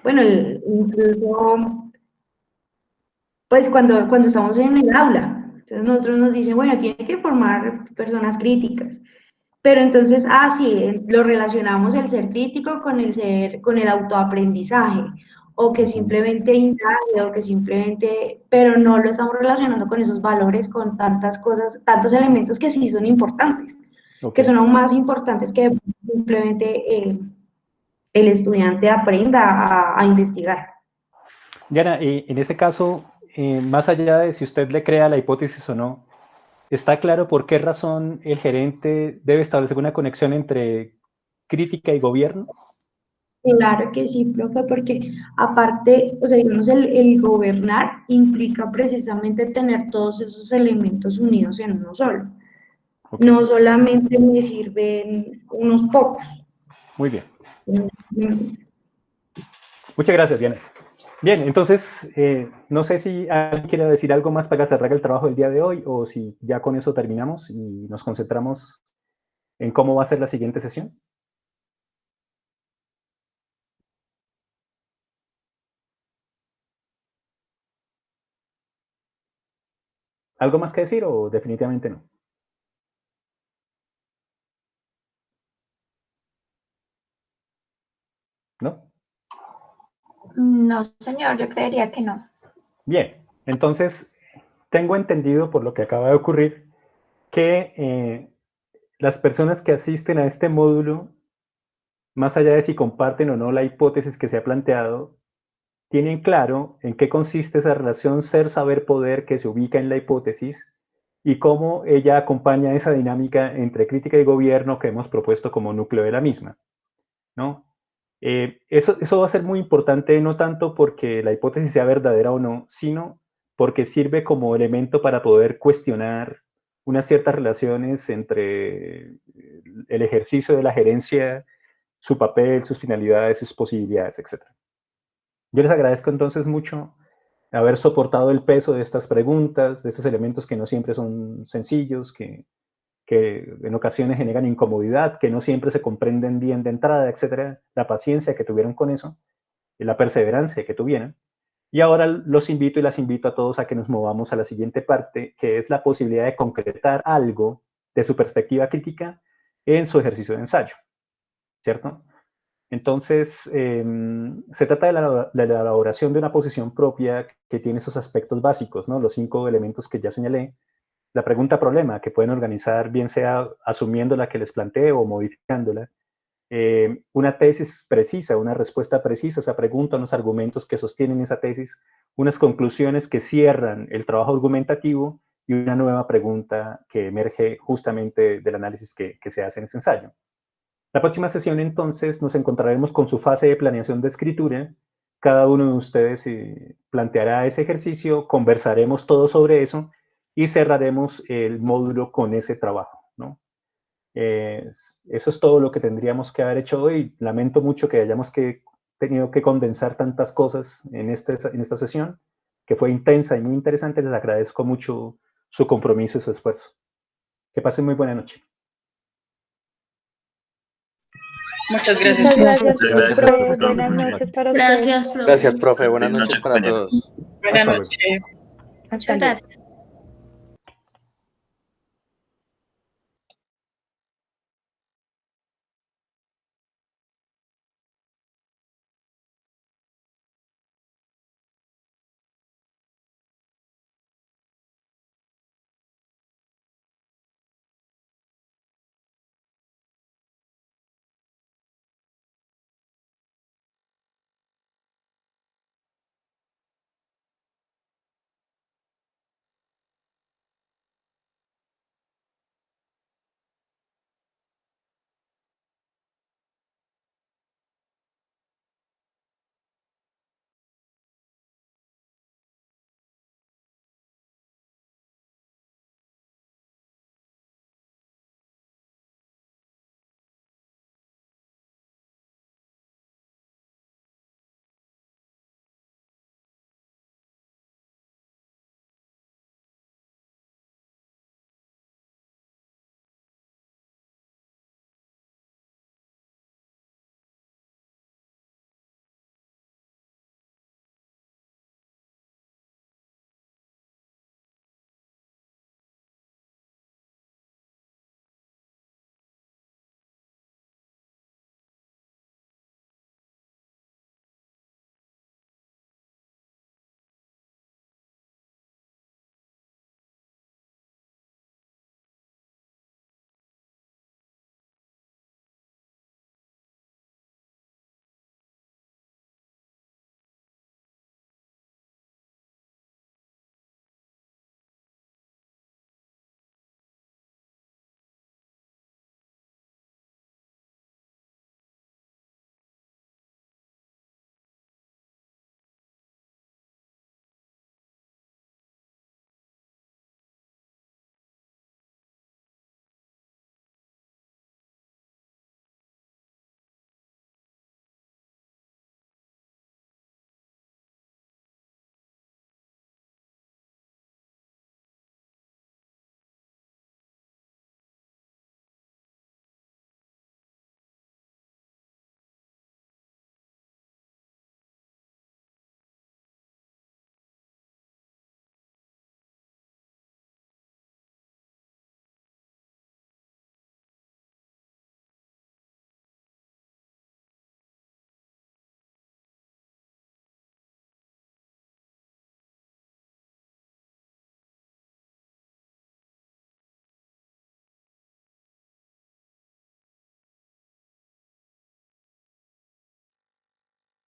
bueno, incluso, pues cuando estamos en el aula. Entonces nosotros nos dicen, bueno, tiene que formar personas críticas. Pero entonces, sí, lo relacionamos el ser crítico con el autoaprendizaje, o que simplemente indague, o que simplemente, pero no lo estamos relacionando con esos valores, con tantas cosas, tantos elementos que sí son importantes, que son aún más importantes que simplemente el estudiante aprenda a investigar. Diana, en ese caso, más allá de si usted le crea la hipótesis o no, ¿está claro por qué razón el gerente debe establecer una conexión entre crítica y gobierno? Claro que sí, profe, porque aparte, o sea, digamos, el gobernar implica precisamente tener todos esos elementos unidos en uno solo. Ok, No solamente me sirven unos pocos. muy bien. Mm, Muchas gracias, Diana. Bien, entonces, no sé si alguien quiere decir algo más para cerrar el trabajo del día de hoy o si ya con eso terminamos y nos concentramos en cómo va a ser la siguiente sesión. ¿Algo más que decir o definitivamente no? ¿No? No, señor, yo creería que no. Bien, entonces tengo entendido por lo que acaba de ocurrir que las personas que asisten a este módulo, más allá de si comparten o no la hipótesis que se ha planteado, tienen claro en qué consiste esa relación ser-saber-poder que se ubica en la hipótesis y cómo ella acompaña esa dinámica entre crítica y gobierno que hemos propuesto como núcleo de la misma, ¿no? Eso va a ser muy importante, no tanto porque la hipótesis sea verdadera o no, sino porque sirve como elemento para poder cuestionar unas ciertas relaciones entre el ejercicio de la gerencia, su papel, sus finalidades, sus posibilidades, etc. Yo les agradezco entonces mucho haber soportado el peso de estas preguntas, de estos elementos que no siempre son sencillos, que en ocasiones generan incomodidad, que no siempre se comprenden bien de entrada, etcétera, la paciencia que tuvieron con eso, la perseverancia que tuvieron. Y ahora los invito y las invito a todos a que nos movamos a la siguiente parte, que es la posibilidad de concretar algo de su perspectiva crítica en su ejercicio de ensayo, ¿cierto? Entonces, se trata de la elaboración de una posición propia que tiene esos aspectos básicos, ¿no? Los 5 elementos que ya señalé. La pregunta problema, que pueden organizar bien sea asumiendo la que les planteo o modificándola. Una tesis precisa, una respuesta precisa a esa pregunta, unos argumentos que sostienen esa tesis, unas conclusiones que cierran el trabajo argumentativo y una nueva pregunta que emerge justamente del análisis que se hace en ese ensayo. La próxima sesión, entonces, nos encontraremos con su fase de planeación de escritura. Cada uno de ustedes planteará ese ejercicio, conversaremos todo sobre eso y cerraremos el módulo con ese trabajo, ¿no? Eso es todo lo que tendríamos que haber hecho hoy. Lamento mucho que hayamos tenido que condensar tantas cosas en esta sesión, que fue intensa y muy interesante. Les agradezco mucho su compromiso y su esfuerzo. Que pasen muy buena noche. Muchas gracias. Muchas gracias, Gracias, profe. profe. Buenas noches para ustedes. Gracias, profe. Gracias, profe. Buenas Buenas noches noches, para compañeros. todos. Buenas Hasta luego. noches. Muchas gracias.